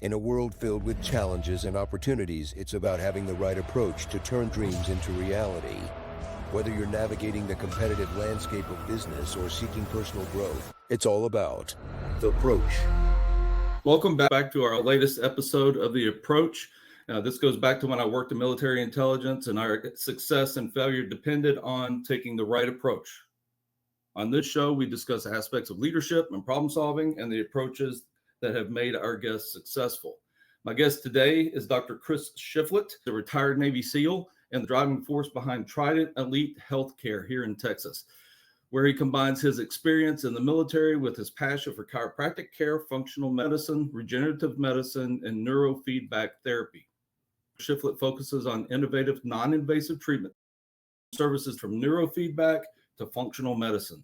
In a world filled with challenges and opportunities, it's about having the right approach to turn dreams into reality. Whether you're navigating the competitive landscape of business or seeking personal growth, it's all about The Approach. Welcome back to our latest episode of The Approach. This goes back to when I worked in military intelligence, and our success and failure depended on taking the right approach. On this show, we discuss aspects of leadership and problem solving and the approaches that have made our guests successful. My guest today is Dr. Chris Shiflett, the retired Navy SEAL and the driving force behind Trident Elite Healthcare here in Texas, where he combines his experience in the military with his passion for chiropractic care, functional medicine, regenerative medicine, and neurofeedback therapy. Shiflett focuses on innovative, non-invasive treatment services from neurofeedback to functional medicine.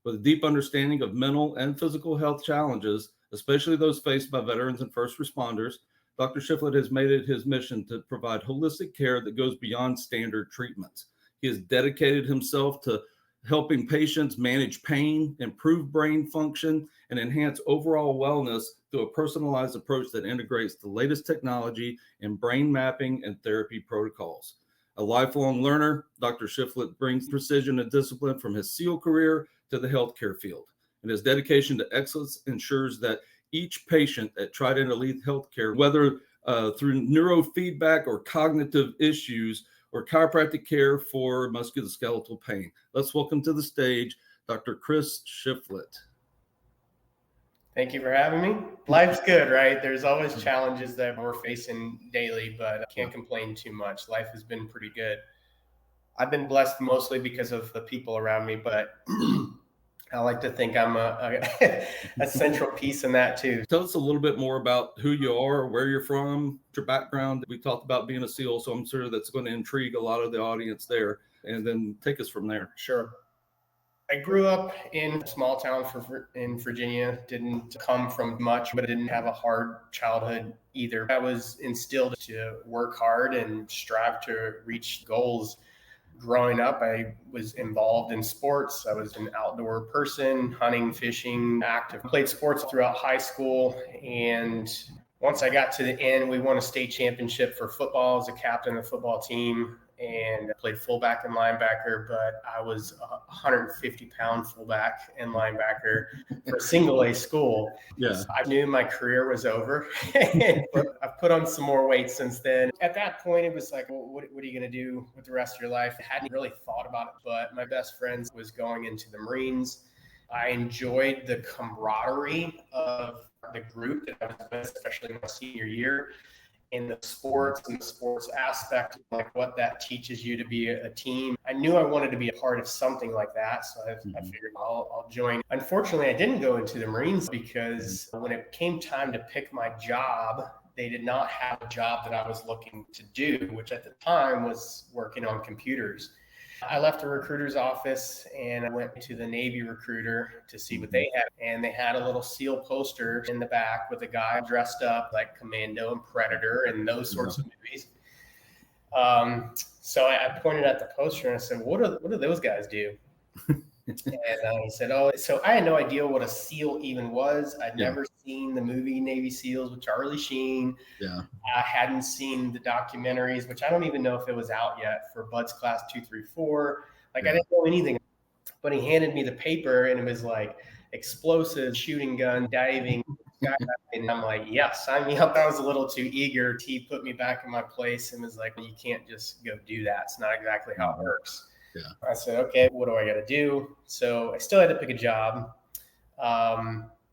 With a deep understanding of mental and physical health challenges, especially those faced by veterans and first responders, Dr. Shiflett has made it his mission to provide holistic care that goes beyond standard treatments. He has dedicated himself to helping patients manage pain, improve brain function, and enhance overall wellness through a personalized approach that integrates the latest technology in brain mapping and therapy protocols. A lifelong learner, Dr. Shiflett brings precision and discipline from his SEAL career to the healthcare field. And his dedication to excellence ensures that each patient at Trident Elite Healthcare, whether through neurofeedback or cognitive issues or chiropractic care for musculoskeletal pain. Let's welcome to the stage Dr. Chris Shiflett. Thank you for having me. Life's good, right? There's always challenges that we're facing daily, but I can't complain too much. Life has been pretty good. I've been blessed mostly because of the people around me, but I like to think I'm a central piece in that too. Tell us a little bit more about who you are, where you're from, your background. We talked about being a SEAL, so I'm sure that's going to intrigue a lot of the audience there, and then take us from there. Sure. I grew up in a small town in Virginia, didn't come from much, but didn't have a hard childhood either. I was instilled to work hard and strive to reach goals. Growing up, I was involved in sports. I was an outdoor person, hunting, fishing, active. Played sports throughout high school. And once I got to the end, we won a state championship for football as a captain of the football team. And I played fullback and linebacker, but I was a 150-pound fullback and linebacker for a single-A school. Yeah. So I knew my career was over. I've put on some more weight since then. At that point, it was like, well, what are you going to do with the rest of your life? I hadn't really thought about it, but my best friend was going into the Marines. I enjoyed the camaraderie of the group that I was with, especially my senior year. In the sports and the sports aspect, like what that teaches you to be a team. I knew I wanted to be a part of something like that. So I figured I'll join. Unfortunately, I didn't go into the Marines because when it came time to pick my job, they did not have a job that I was looking to do, which at the time was working on computers. I left the recruiter's office and I went to the Navy recruiter to see what they had. And they had a little SEAL poster in the back with a guy dressed up like Commando and Predator and those sorts of movies. So I pointed at the poster and I said, what do those guys do? And he said, oh, so I had no idea what a SEAL even was. I'd never seen the movie Navy SEALs with Charlie Sheen. Yeah. I hadn't seen the documentaries, which I don't even know if it was out yet, for Bud's Class 234. Like I didn't know anything. But he handed me the paper and it was like explosive, shooting gun, diving, skydiving. And I'm like, yeah, sign me up. I was a little too eager. He put me back in my place and was like, well, you can't just go do that. It's not exactly how it works. Yeah. I said, okay, what do I got to do? So I still had to pick a job.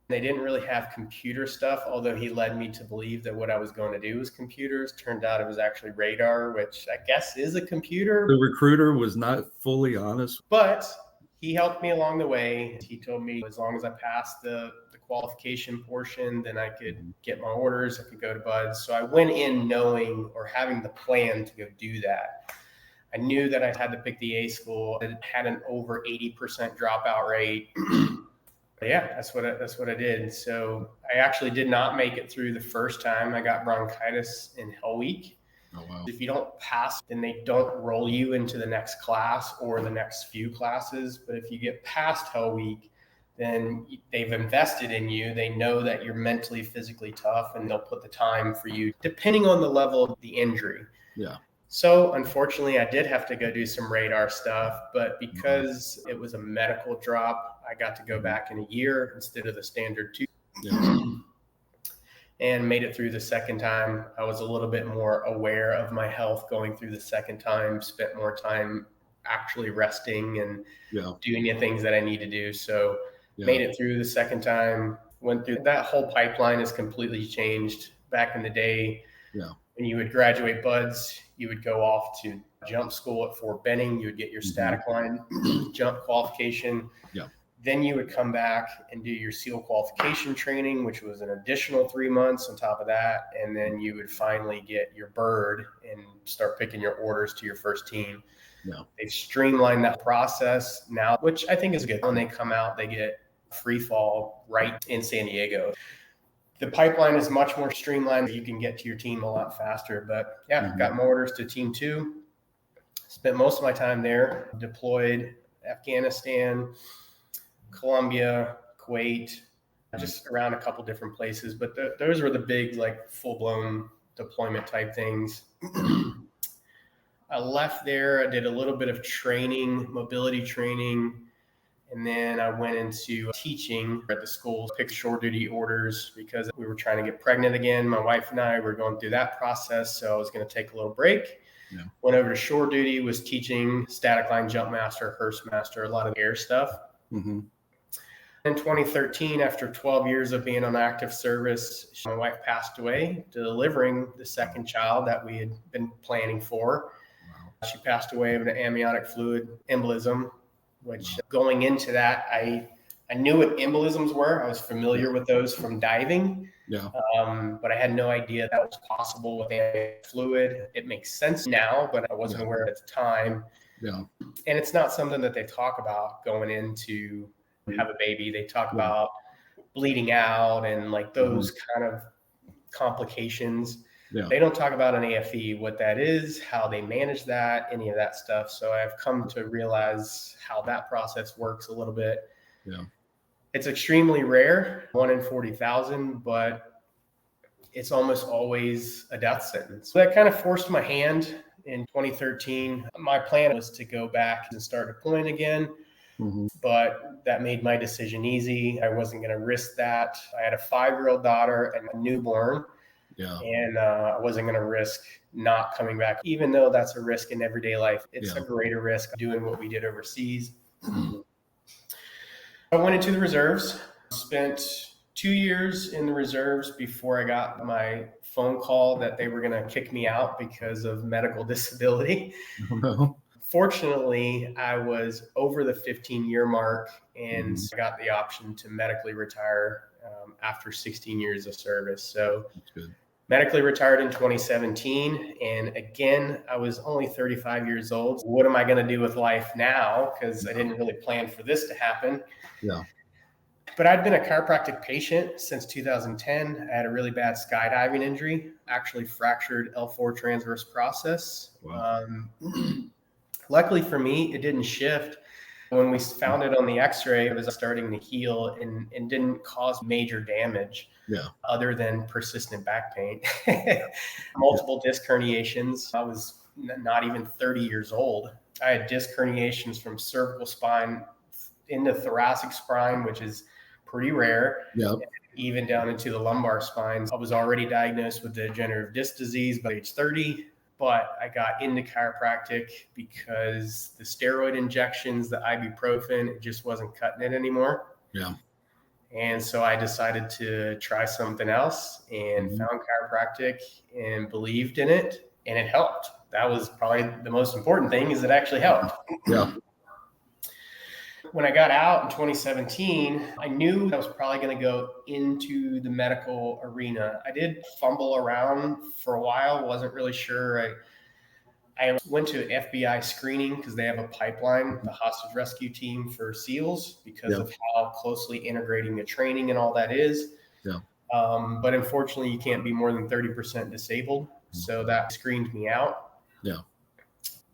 They didn't really have computer stuff, although he led me to believe that what I was going to do was computers. Turned out it was actually radar, which I guess is a computer. The recruiter was not fully honest. But he helped me along the way. He told me as long as I passed the qualification portion, then I could get my orders. I could go to Bud's. So I went in knowing or having the plan to go do that. I knew that I had to pick the A school. It had an over 80% dropout rate. Yeah, that's what I did. So I actually did not make it through the first time. I got bronchitis in Hell Week. Oh, wow. If you don't pass, then they don't roll you into the next class or the next few classes. But if you get past Hell Week, then they've invested in you. They know that you're mentally, physically tough, and they'll put the time for you, depending on the level of the injury. Yeah. So unfortunately, I did have to go do some radar stuff, but because it was a medical drop, I got to go back in a year instead of the standard 2. Yeah. And made it through the second time. I was a little bit more aware of my health going through the second time, spent more time actually resting and doing the things that I need to do. So made it through the second time, went through that whole pipeline has completely changed. Back in the day, when you would graduate buds, you would go off to jump school at Fort Benning. You would get your static line jump qualification. Then you would come back and do your SEAL qualification training, which was an additional 3 months on top of that. And then you would finally get your bird and start picking your orders to your first team. They've streamlined that process now, which I think is good. When they come out, they get free fall right in San Diego. The pipeline is much more streamlined. You can get to your team a lot faster. But got my orders to team 2. Spent most of my time there, deployed Afghanistan, Colombia, Kuwait, just around a couple different places. But those were the big, like, full-blown deployment type things. I left there. I did a little bit of training, mobility training, and then I went into teaching at the schools, picked shore duty orders because we were trying to get pregnant again. My wife and I were going through that process, so I was going to take a little break. Went over to shore duty, was teaching static line jump master, Hearst master, a lot of air stuff. In 2013, after 12 years of being on active service, my wife passed away, delivering the second child that we had been planning for. She passed away of an amniotic fluid embolism, which going into that, I knew what embolisms were. I was familiar with those from diving, but I had no idea that was possible with amniotic fluid. It makes sense now, but I wasn't aware at the time. And it's not something that they talk about going into have a baby. They talk about bleeding out and like those kind of complications. They don't talk about an AFE, what that is, how they manage that, any of that stuff. So I've come to realize how that process works a little bit. It's extremely rare, 1 in 40,000, but it's almost always a death sentence. So that kind of forced my hand in 2013. My plan was to go back and start deploying again. But that made my decision easy. I wasn't going to risk that. I had a 5-year-old daughter and a newborn. And I wasn't going to risk not coming back, even though that's a risk in everyday life. It's a greater risk doing what we did overseas. I went into the reserves, spent 2 years in the reserves before I got my phone call that they were going to kick me out because of medical disability. Fortunately, I was over the 15-year mark and got the option to medically retire after 16 years of service. So medically retired in 2017. And again, I was only 35 years old. What am I going to do with life now? Because I didn't really plan for this to happen. But I'd been a chiropractic patient since 2010. I had a really bad skydiving injury, actually fractured L4 transverse process. Luckily for me, it didn't shift. When we found it on the x-ray, it was starting to heal and didn't cause major damage other than persistent back pain. Multiple disc herniations. I was not even 30 years old. I had disc herniations from cervical spine into thoracic spine, which is pretty rare, even down into the lumbar spine. I was already diagnosed with degenerative disc disease by age 30. But I got into chiropractic because the steroid injections, the ibuprofen, it just wasn't cutting it anymore. And so I decided to try something else and found chiropractic and believed in it, and it helped. That was probably the most important thing, is it actually helped. When I got out in 2017, I knew I was probably going to go into the medical arena. I did fumble around for a while, wasn't really sure. I went to FBI screening because they have a pipeline, the hostage rescue team for SEALs, because of how closely integrating the training and all that is. But unfortunately, you can't be more than 30% disabled. So that screened me out.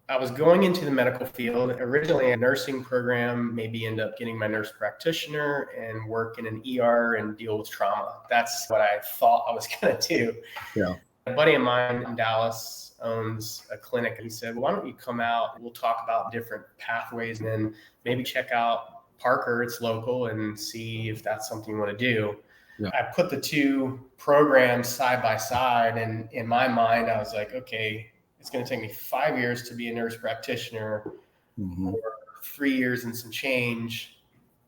I was going into the medical field, originally a nursing program, maybe end up getting my nurse practitioner and work in an ER and deal with trauma. That's what I thought I was going to do. Yeah. A buddy of mine in Dallas owns a clinic. He said, why don't you come out? We'll talk about different pathways and then maybe check out Parker, it's local, and see if that's something you want to do. Yeah. I put the two programs side by side, and in my mind, I was like, okay, it's going to take me 5 years to be a nurse practitioner, or 3 years and some change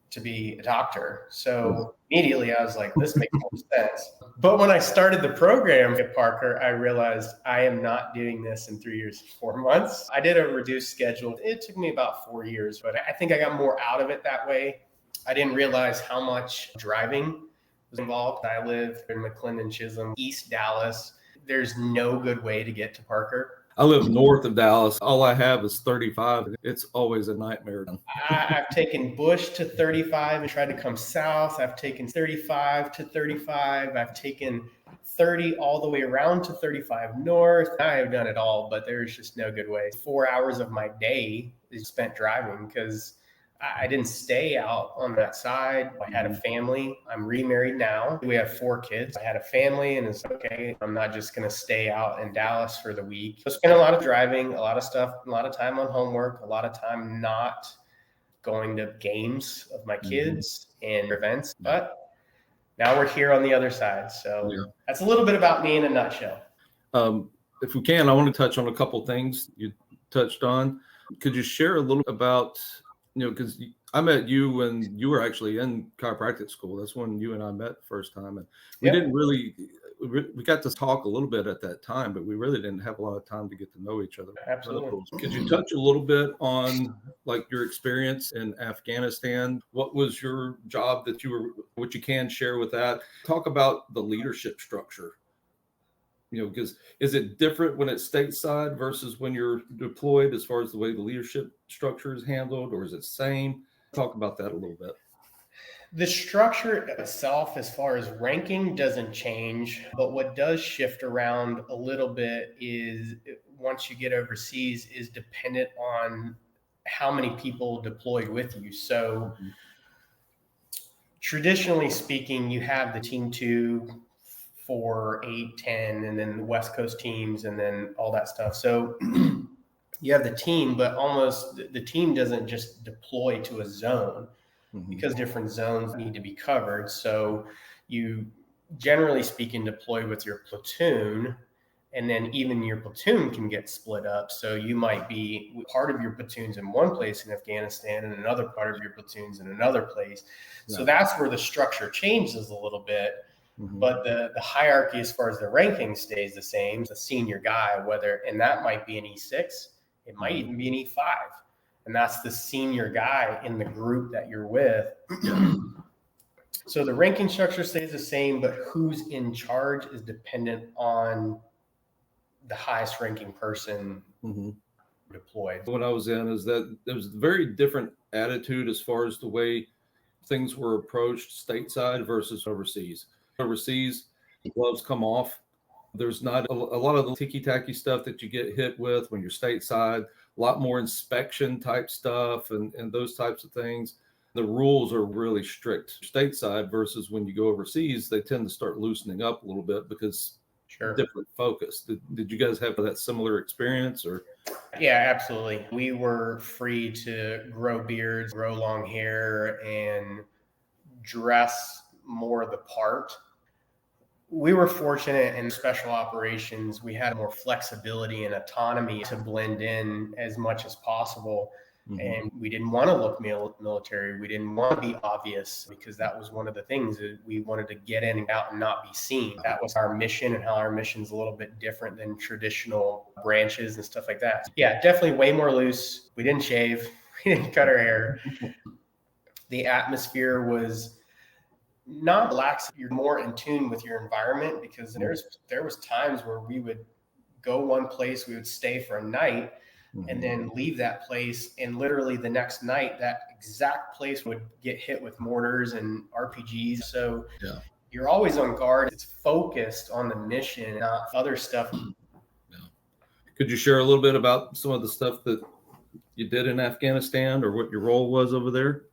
to be a doctor. So immediately I was like, this makes more sense. But when I started the program at Parker, I realized I am not doing this in 3 years and 4 months. I did a reduced schedule. It took me about 4 years, but I think I got more out of it that way. I didn't realize how much driving was involved. I live in McClendon, Chisholm, East Dallas. There's no good way to get to Parker. I live north of Dallas. All I have is 35. It's always a nightmare. I've taken Bush to 35 and tried to come south. I've taken 35 to 35. I've taken 30 all the way around to 35 north. I have done it all, but there's just no good way. 4 hours of my day is spent driving because I didn't stay out on that side. I had a family. I'm remarried now. We have 4 kids. I had a family, and it's okay. I'm not just going to stay out in Dallas for the week. So I spent a lot of driving, a lot of stuff, a lot of time on homework, a lot of time not going to games of my kids and events. But now we're here on the other side. So that's a little bit about me in a nutshell. If we can, I want to touch on a couple things you touched on. Could you share a little about, because I met you when you were actually in chiropractic school. That's when you and I met the first time. And we didn't really, we got to talk a little bit at that time, but we really didn't have a lot of time to get to know each other. Absolutely. Could you touch a little bit on like your experience in Afghanistan? What was your job that what you can share with that? Talk about the leadership structure. Because is it different when it's stateside versus when you're deployed as far as the way the leadership structure is handled, or is it the same? Talk about that a little bit. The structure itself, as far as ranking, doesn't change, but what does shift around a little bit is once you get overseas is dependent on how many people deployed with you. So traditionally speaking, you have the team 2, 4, 8, 10, and then the West Coast teams, and then all that stuff. So you have the team, but almost the team doesn't just deploy to a zone because different zones need to be covered. So you, generally speaking, deploy with your platoon, and then even your platoon can get split up. So you might be part of your platoon's in one place in Afghanistan and another part of your platoon's in another place. So that's where the structure changes a little bit. But the hierarchy as far as the ranking stays the same. The senior guy, and that might be an E6, it might even be an E5. And that's the senior guy in the group that you're with. So the ranking structure stays the same, but who's in charge is dependent on the highest ranking person deployed. What I was in is that there was a very different attitude as far as the way things were approached stateside versus overseas. Overseas, the gloves come off. There's not a lot of the ticky-tacky stuff that you get hit with when you're stateside, a lot more inspection type stuff and those types of things. The rules are really strict stateside versus when you go overseas, they tend to start loosening up a little bit because different focus. Did you guys have that similar experience? Or? Yeah, absolutely. We were free to grow beards, grow long hair, and dress more the part. We were fortunate in special operations. We had more flexibility and autonomy to blend in as much as possible. And we didn't want to look military. We didn't want to be obvious because that was one of the things that we wanted to get in and out and not be seen. That was our mission, and how our mission's a little bit different than traditional branches and stuff like that. Yeah, definitely way more loose. We didn't shave. We didn't cut our hair. The atmosphere was not relaxed. You're more in tune with your environment because there was times where we would go one place, we would stay for a night and then leave that place, and literally the next night that exact place would get hit with mortars and RPGs. So you're always on guard. It's focused on the mission, not other stuff. Could you share a little bit about some of the stuff that you did in Afghanistan or what your role was over there?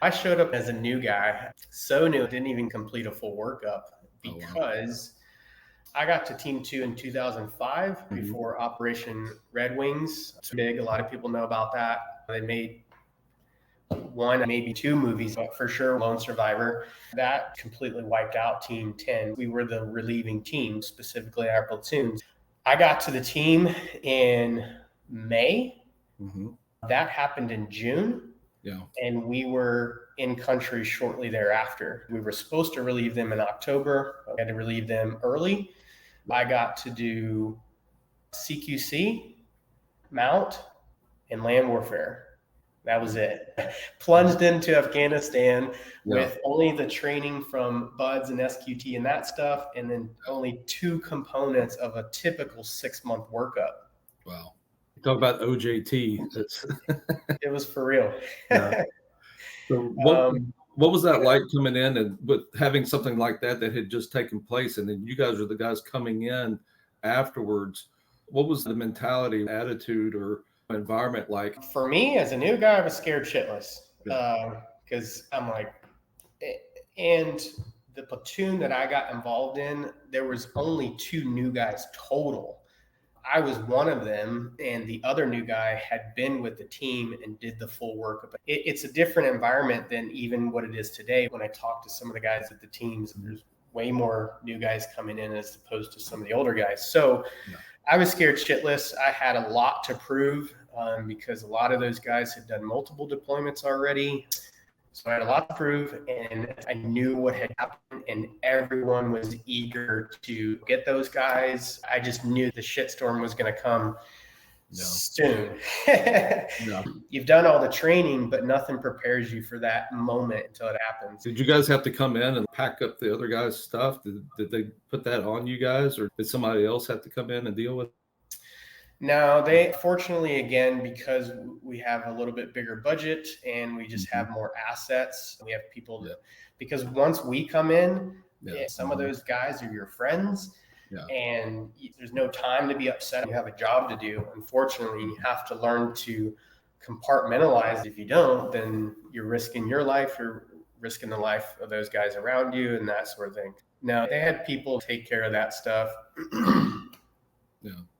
I showed up as a new guy, so new, didn't even complete a full workup because I got to Team 2 in 2005 before Operation Red Wings. It's big. A lot of people know about that. They made one, maybe two movies, but for sure, Lone Survivor. That completely wiped out Team 10. We were the relieving team, specifically our platoons. I got to the team in May. That happened in June. Yeah. And we were in country shortly thereafter. We were supposed to relieve them in October. We had to relieve them early. I got to do CQC, mount, and land warfare. That was it. Plunged into Afghanistan with only the training from BUDS and SQT and that stuff, and then only 2 components of a typical 6-month workup. Wow. Talk about OJT. It was for real. Yeah. So what was that like coming in and with having something like that had just taken place, and then you guys are the guys coming in afterwards? What was the mentality, attitude, or environment like? For me, as a new guy, I was scared shitless because I'm like, and the platoon that I got involved in, there was only 2 new guys total. I was one of them, and the other new guy had been with the team and did the full workup. It's a different environment than even what it is today. When I talk to some of the guys at the teams, there's way more new guys coming in as opposed to some of the older guys. So I was scared shitless. I had a lot to prove because a lot of those guys had done multiple deployments already. So I had a lot to prove, and I knew what had happened, and everyone was eager to get those guys. I just knew the shitstorm was going to come soon. You've done all the training, but nothing prepares you for that moment until it happens. Did you guys have to come in and pack up the other guys' stuff? Did they put that on you guys, or did somebody else have to come in and deal with it? No, they fortunately, again, because we have a little bit bigger budget and we just have more assets, we have people because once we come in, some of those guys are your friends and there's no time to be upset. You have a job to do. Unfortunately, you have to learn to compartmentalize. If you don't, then you're risking your life, you're risking the life of those guys around you and that sort of thing. No, they had people take care of that stuff.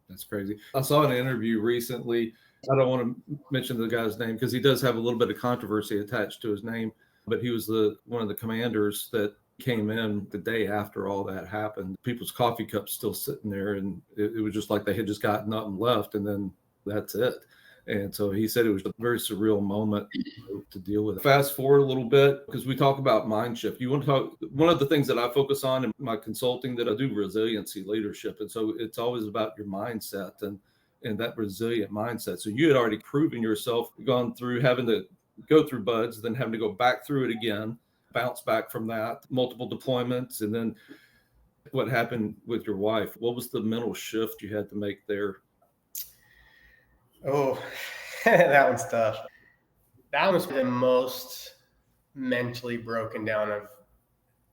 That's crazy. I saw an interview recently. I don't want to mention the guy's name because he does have a little bit of controversy attached to his name, but he was one of the commanders that came in the day after all that happened. People's coffee cups still sitting there, and it was just like they had just got nothing left, and then that's it. And so he said it was a very surreal moment to deal with. Fast forward a little bit, because we talk about mind shift. You want to talk, one of the things that I focus on in my consulting, that I do resiliency leadership. And so it's always about your mindset and that resilient mindset. So you had already proven yourself, gone through having to go through BUDS, then having to go back through it again, bounce back from that, multiple deployments. And then what happened with your wife? What was the mental shift you had to make there? Oh, that one's tough. That was the most mentally broken down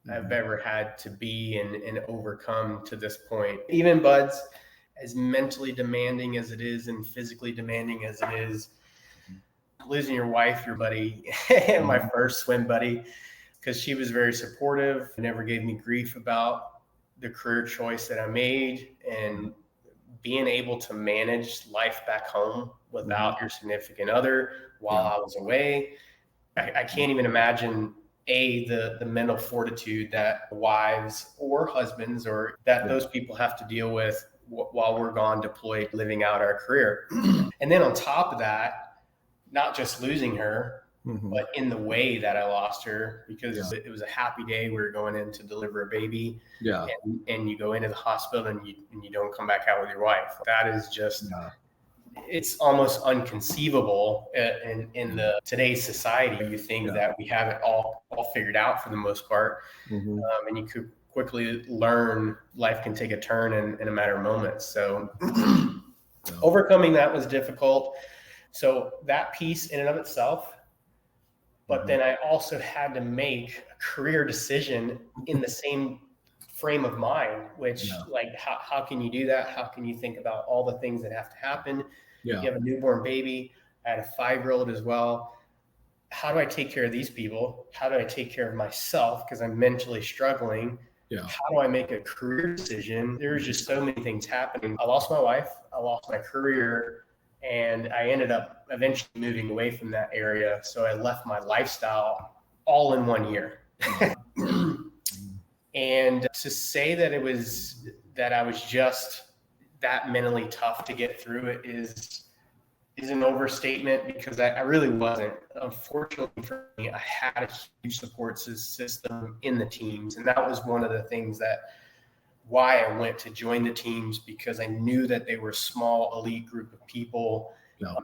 I've ever had to be and overcome to this point. Even BUDS, as mentally demanding as it is and physically demanding as it is, losing your wife, your buddy, my first swim buddy, because she was very supportive, never gave me grief about the career choice that I made, and being able to manage life back home without your significant other while I was away. I can't even imagine the mental fortitude that wives or husbands or that those people have to deal with while we're gone deployed, living out our career. And then on top of that, not just losing her, but in the way that I lost her, because it was a happy day. We were going in to deliver a baby, and you go into the hospital and you don't come back out with your wife. That is just, it's almost unconceivable in the today's society. You think that we have it all figured out for the most part, and you could quickly learn life can take a turn in a matter of moments. So overcoming that was difficult. So that piece in and of itself. But then I also had to make a career decision in the same frame of mind, which Yeah. like, how can you do that? How can you think about all the things that have to happen? Yeah. You have a newborn baby. I had a 5-year-old as well. How do I take care of these people? How do I take care of myself? Because I'm mentally struggling. Yeah. How do I make a career decision? There's just so many things happening. I lost my wife. I lost my career. And I ended up eventually moving away from that area. So I left my lifestyle all in 1 year. And to say that I was just that mentally tough to get through it is an overstatement, because I really wasn't. Unfortunately for me, I had a huge support system in the teams. And that was one of the things why I went to join the teams, because I knew that they were a small elite group of people. Yeah.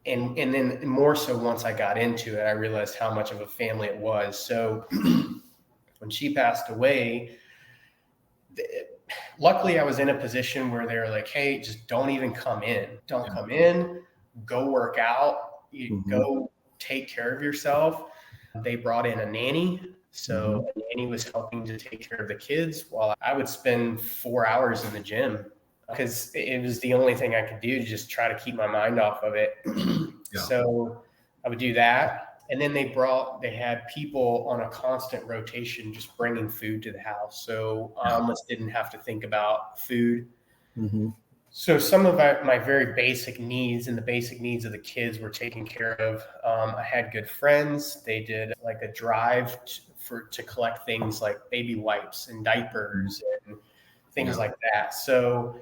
And then more so once I got into it, I realized how much of a family it was. So when she passed away, luckily I was in a position where they were like, hey, just don't even come in. Don't come in, go work out, go take care of yourself. They brought in a nanny. So a nanny was helping to take care of the kids while I would spend 4 hours in the gym, because it was the only thing I could do to just try to keep my mind off of it. So I would do that. And then they had people on a constant rotation, just bringing food to the house. So I almost didn't have to think about food. So some of my very basic needs and the basic needs of the kids were taken care of. I had good friends. They did like a drive to collect things like baby wipes and diapers and things like that. So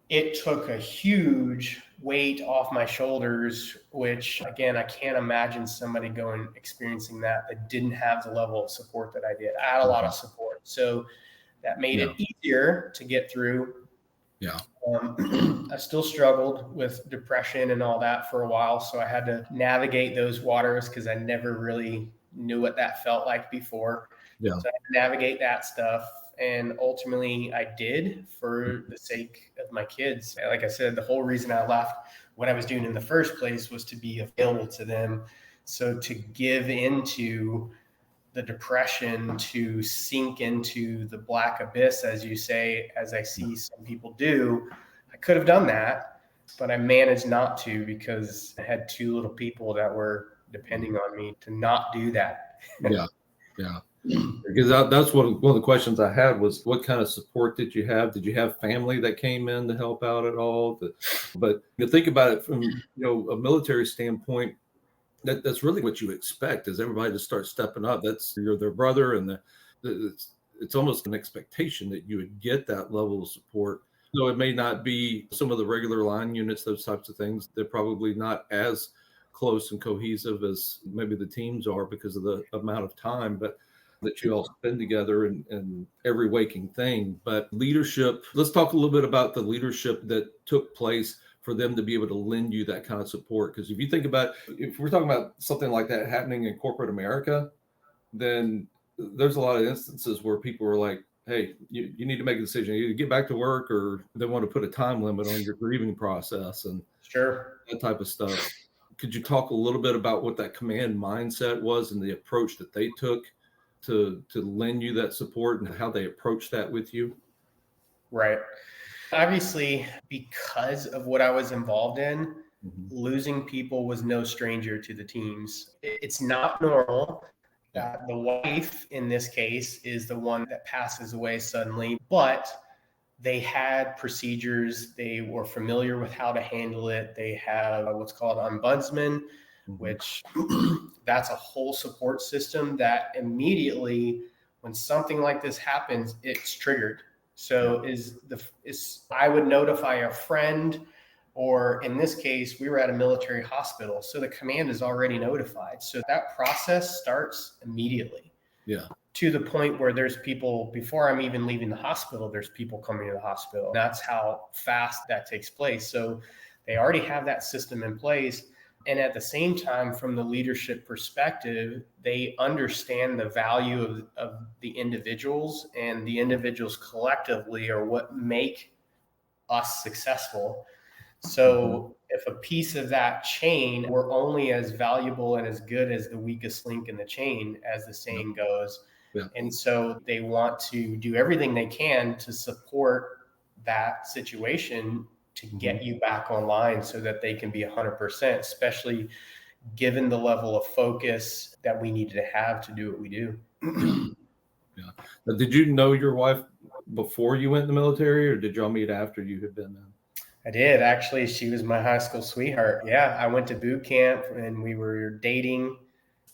it took a huge weight off my shoulders, which again, I can't imagine somebody experiencing that didn't have the level of support that I did. I had a lot of support. So that made it easier to get through. Yeah. I still struggled with depression and all that for a while. So I had to navigate those waters, because I never really knew what that felt like before. Yeah. So I had to navigate that stuff. And ultimately I did, for the sake of my kids. Like I said, the whole reason I left what I was doing in the first place was to be available to them. So to give into the depression, to sink into the black abyss, as you say, as I see some people do, I could have done that, but I managed not to, because I had 2 little people that were depending on me to not do that. Yeah. Because that's one of the questions I had was, what kind of support did you have? Did you have family that came in to help out at all? But you think about it from a military standpoint, that's really what you expect, is everybody to start stepping up. You're their brother, and it's almost an expectation that you would get that level of support. So it may not be some of the regular line units, those types of things. They're probably not as close and cohesive as maybe the teams are, because of the amount of time, but that you all spend together in every waking thing. But leadership, let's talk a little bit about the leadership that took place for them to be able to lend you that kind of support. Because if you think about, if we're talking about something like that happening in corporate America, then there's a lot of instances where people are like, hey, you need to make a decision. You either get back to work, or they want to put a time limit on your grieving process and that type of stuff. Could you talk a little bit about what that command mindset was and the approach that they took to lend you that support, and how they approached that with you? Right. Obviously, because of what I was involved in, losing people was no stranger to the teams. It's not normal. The wife in this case is the one that passes away suddenly, but they had procedures. They were familiar with how to handle it. They have what's called ombudsman, which that's a whole support system that immediately, when something like this happens, it's triggered. So I would notify a friend, or in this case, we were at a military hospital. So the command is already notified. So that process starts immediately. Yeah. To the point where there's people, before I'm even leaving the hospital, there's people coming to the hospital. That's how fast that takes place. So they already have that system in place. And at the same time, from the leadership perspective, they understand the value of the individuals, and the individuals collectively are what make us successful. So if a piece of that chain, we're only as valuable and as good as the weakest link in the chain, as the saying goes. Yeah. And so they want to do everything they can to support that situation to get you back online so that they can be 100%, especially given the level of focus that we needed to have to do what we do. Yeah. Now, did you know your wife before you went in the military, or did y'all meet after you had been in? I did. Actually, she was my high school sweetheart. Yeah, I went to boot camp and we were dating.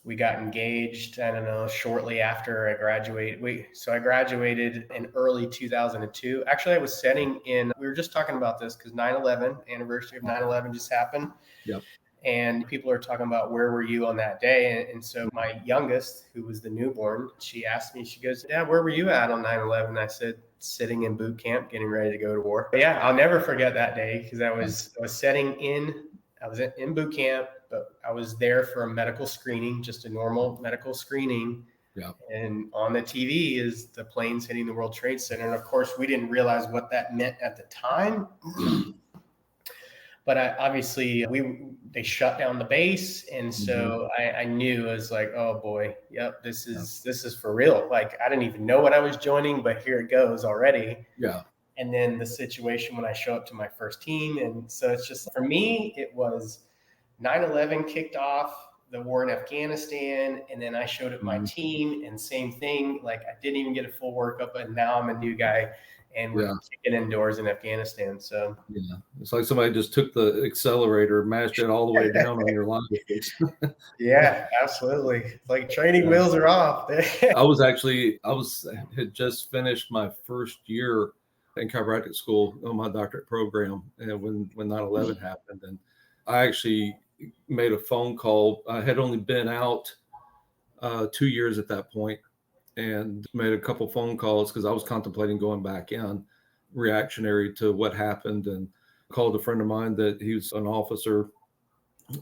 We got engaged, I don't know, shortly after I graduated. So I graduated in early 2002. Actually, I was we were just talking about this because 9/11, anniversary of 9/11 just happened. Yep. And people are talking about where were you on that day? And so my youngest, who was the newborn, she asked me, she goes, Dad, where were you at on 9/11? I said, sitting in boot camp, getting ready to go to war. But yeah, I'll never forget that day because I was in boot camp, but I was there for a medical screening, just a normal medical screening. Yeah. And on the TV is the planes hitting the World Trade Center. And of course, we didn't realize what that meant at the time. But obviously they shut down the base. And so I knew, I was like, oh boy, yep, this is for real. Like, I didn't even know what I was joining, but here it goes already. Yeah. And then the situation when I show up to my first team. And so it's just, for me, it was 9/11 kicked off the war in Afghanistan. And then I showed up my team and same thing. Like, I didn't even get a full workup, but now I'm a new guy. And we're kicking indoors in Afghanistan. So yeah, it's like somebody just took the accelerator, mashed it all the way down on your line. Yeah, absolutely. It's like training wheels are off. Had just finished my first year in chiropractic school on my doctorate program, and when 9/11 happened, and I actually made a phone call. I had only been out 2 years at that point, and made a couple phone calls because I was contemplating going back in, reactionary to what happened, and called a friend of mine that he was an officer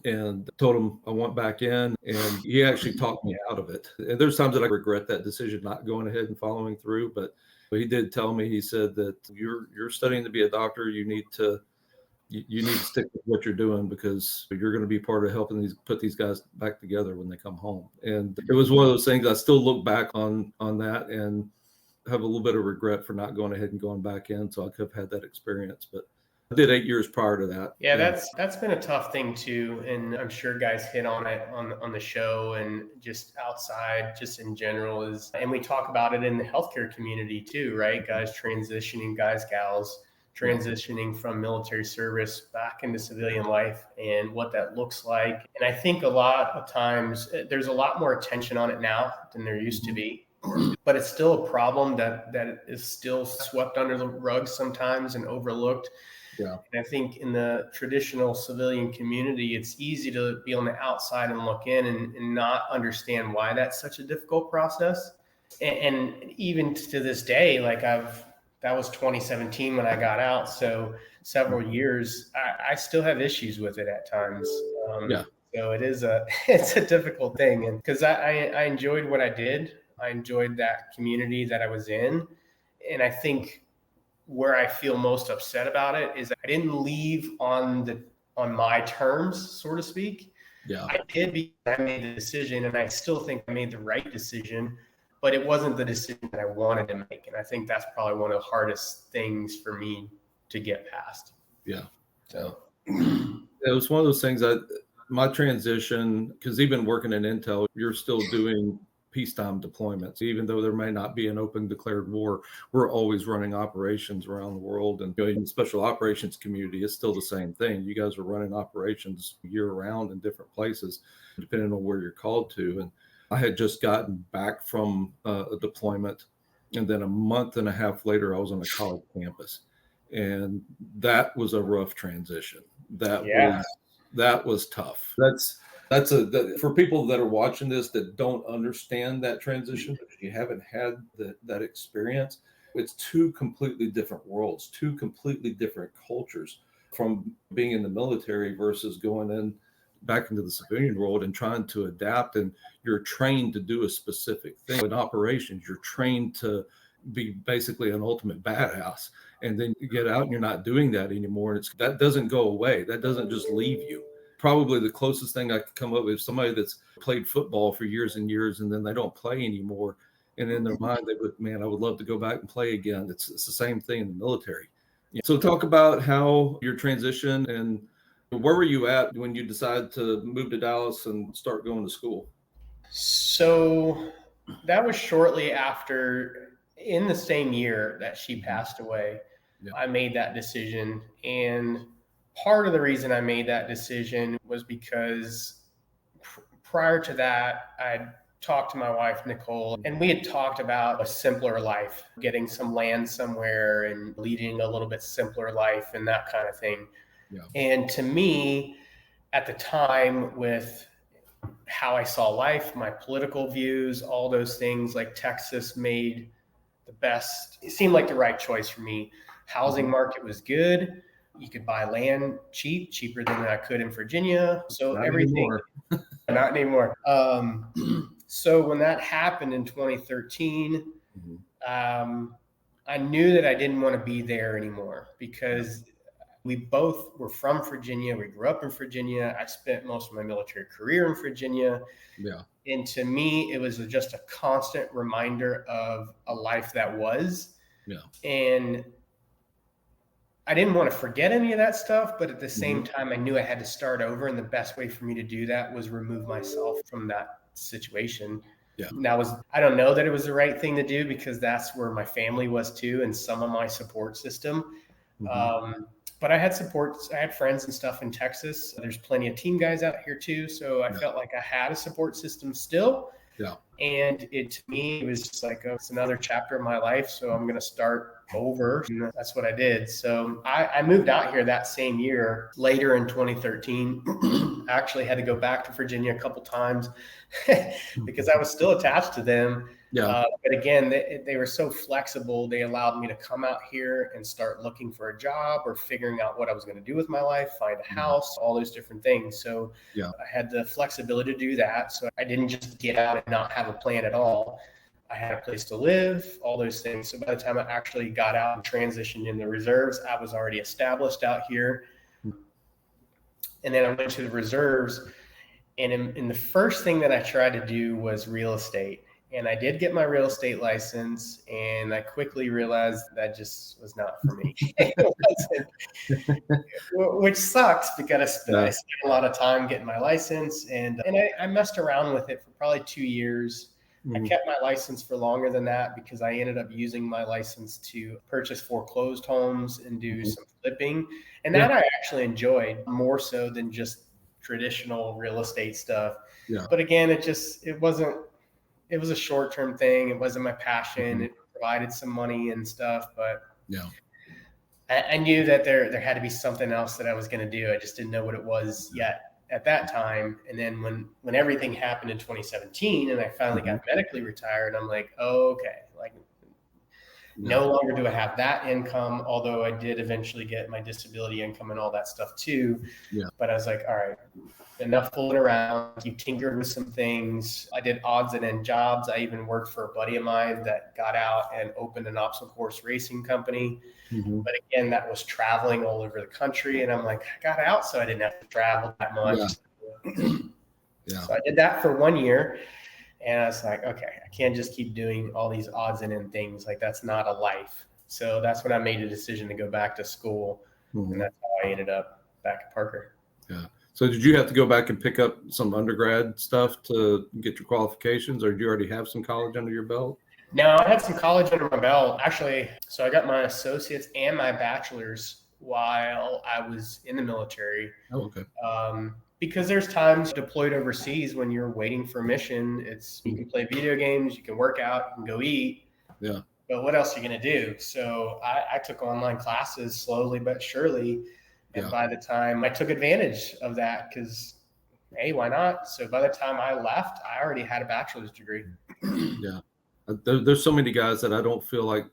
and told him I went back in, and he actually talked me out of it. And there's times that I regret that decision, not going ahead and following through, but he did tell me, he said that you're studying to be a doctor. You need to stick with what you're doing because you're going to be part of helping put these guys back together when they come home. And it was one of those things I still look back on that and have a little bit of regret for not going ahead and going back in. So I could have had that experience, but I did 8 years prior to that. Yeah, that's been a tough thing too. And I'm sure guys hit on it on the show and just outside, just in general and we talk about it in the healthcare community too, right? Guys transitioning, gals transitioning from military service back into civilian life and what that looks like. And I think a lot of times there's a lot more attention on it now than there used to be, but it's still a problem that is still swept under the rug sometimes and overlooked. Yeah. And I think in the traditional civilian community, it's easy to be on the outside and look in and not understand why that's such a difficult process. And even to this day, like that was 2017 when I got out. So several years, I still have issues with it at times. So it's a difficult thing. And because I enjoyed what I did. I enjoyed that community that I was in. And I think where I feel most upset about it is I didn't leave on my terms, so to speak. Yeah. I did because I made the decision, and I still think I made the right decision, but it wasn't the decision that I wanted to make. And I think that's probably one of the hardest things for me to get past. Yeah. So it was one of those things that my transition, because even working in Intel, you're still doing peacetime deployments. Even though there may not be an open declared war, we're always running operations around the world. And in the special operations community, it's still the same thing. You guys are running operations year round in different places, depending on where you're called to. And I had just gotten back from a deployment, and then a month and a half later, I was on a college campus, and that was a rough transition. That was tough. For people that are watching this that don't understand that transition, if you haven't had that experience, it's two completely different worlds, two completely different cultures from being in the military versus going in back into the civilian world and trying to adapt. And you're trained to do a specific thing. In operations, you're trained to be basically an ultimate badass. And then you get out and you're not doing that anymore. And that doesn't go away. That doesn't just leave you. Probably the closest thing I could come up with is somebody that's played football for years and years, and then they don't play anymore. And in their mind, they would, man, I would love to go back and play again. It's the same thing in the military. So talk about how your transition and where were you at when you decided to move to Dallas and start going to school? So that was shortly after, in the same year that she passed away. Yeah. I made that decision. And part of the reason I made that decision was because prior to that, I'd talked to my wife, Nicole, and we had talked about a simpler life, getting some land somewhere and leading a little bit simpler life and that kind of thing. Yeah. And to me, at the time, with how I saw life, my political views, all those things, like Texas made the best, it seemed like the right choice for me. Housing market was good. You could buy land cheaper than I could in Virginia. So Not everything, anymore. not anymore. So when that happened in 2013, I knew that I didn't want to be there anymore because we both were from Virginia. We grew up in Virginia. I spent most of my military career in Virginia. Yeah. And to me, it was just a constant reminder of a life that was. Yeah. And I didn't want to forget any of that stuff, but at the same time, I knew I had to start over. And the best way for me to do that was remove myself from that situation. Yeah. That I don't know that it was the right thing to do because that's where my family was too, and some of my support system. But I had support. I had friends and stuff in Texas. There's plenty of team guys out here too. So I felt like I had a support system still. Yeah. And to me, it was just like, oh, it's another chapter of my life. So I'm going to start over. And that's what I did. So I moved out here that same year, later in 2013. I actually had to go back to Virginia a couple times because I was still attached to them. Yeah. But again, they were so flexible. They allowed me to come out here and start looking for a job or figuring out what I was going to do with my life, find a house, all those different things. So I had the flexibility to do that. So I didn't just get out and not have a plan at all. I had a place to live, all those things. So by the time I actually got out and transitioned in the reserves, I was already established out here. And then I went to the reserves. And in the first thing that I tried to do was real estate. And I did get my real estate license, and I quickly realized that just was not for me, which sucks because I spent a lot of time getting my license, and I messed around with it for probably 2 years. I kept my license for longer than that because I ended up using my license to purchase foreclosed homes and do some flipping. And that I actually enjoyed more so than just traditional real estate stuff. Yeah. But again, it was a short-term thing. It wasn't my passion. It provided some money and stuff, but I knew that there had to be something else that I was going to do. I just didn't know what it was yet at that time. And then when everything happened in 2017 and I finally got medically retired, I'm like, oh, okay, like no longer do I have that income, although I did eventually get my disability income and all that stuff too. Yeah. But I was like, all right, enough fooling around. You tinkered with some things. I did odds and end jobs. I even worked for a buddy of mine that got out and opened an obstacle course racing company. But again, that was traveling all over the country. And I'm like, I got out so I didn't have to travel that much. So I did that for 1 year. And I was like, okay, I can't just keep doing all these odds and end things. Like, that's not a life. So that's when I made a decision to go back to school. And that's how I ended up back at Parker. Yeah. So did you have to go back and pick up some undergrad stuff to get your qualifications, or did you already have some college under your belt? No, I had some college under my belt, actually. So I got my associates and my bachelor's while I was in the military. Oh, okay. Because there's times deployed overseas when you're waiting for a mission. You can play video games, you can work out, you can go eat. Yeah. But what else are you going to do? So I took online classes slowly but surely. And by the time I took advantage of that, because, hey, why not? So by the time I left, I already had a bachelor's degree. Yeah. There's so many guys that I don't feel like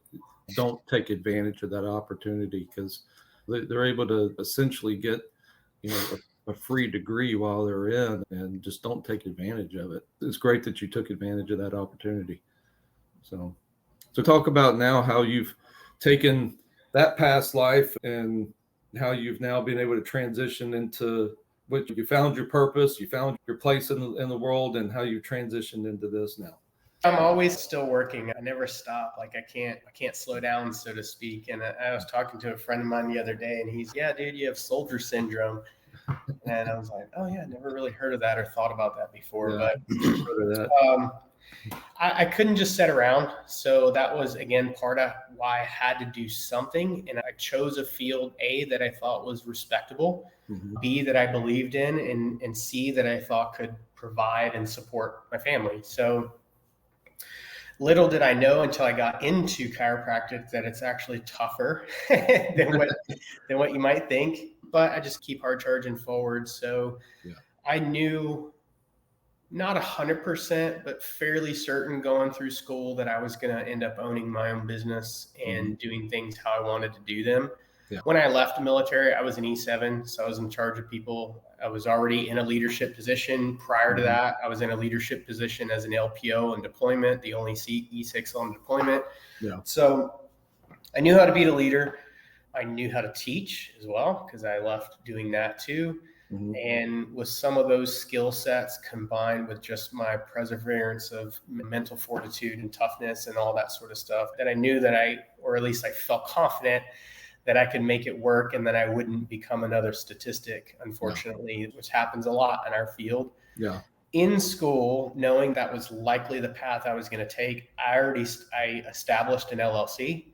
don't take advantage of that opportunity because they're able to essentially get, a free degree while they're in and just don't take advantage of it. It's great that you took advantage of that opportunity. So talk about now how you've taken that past life and how you've now been able to transition into what you found your purpose, you found your place in the world, and how you transitioned into this now. I'm always still working. I never stop. Like I can't slow down, so to speak. And I was talking to a friend of mine the other day, and he's, yeah, dude, you have soldier syndrome. And I was like, oh yeah, never really heard of that or thought about that before. Yeah, But heard of that. I couldn't just sit around. So that was, again, part of why I had to do something. And I chose a field, A, that I thought was respectable, B, that I believed in, and C, that I thought could provide and support my family. So little did I know until I got into chiropractic that it's actually tougher than what you might think. But I just keep hard charging forward. So I knew, not 100%, but fairly certain going through school, that I was going to end up owning my own business and doing things how I wanted to do them. Yeah. When I left the military, I was an E7, so I was in charge of people. I was already in a leadership position. Prior to that, I was in a leadership position as an LPO on deployment, the only E6 on deployment. Yeah. So I knew how to be a leader. I knew how to teach as well, because I left doing that too. And with some of those skill sets combined with just my perseverance of mental fortitude and toughness and all that sort of stuff, that I knew that or at least I felt confident that I could make it work, and that I wouldn't become another statistic, unfortunately, which happens a lot in our field. Yeah. In school, knowing that was likely the path I was going to take, I established an LLC.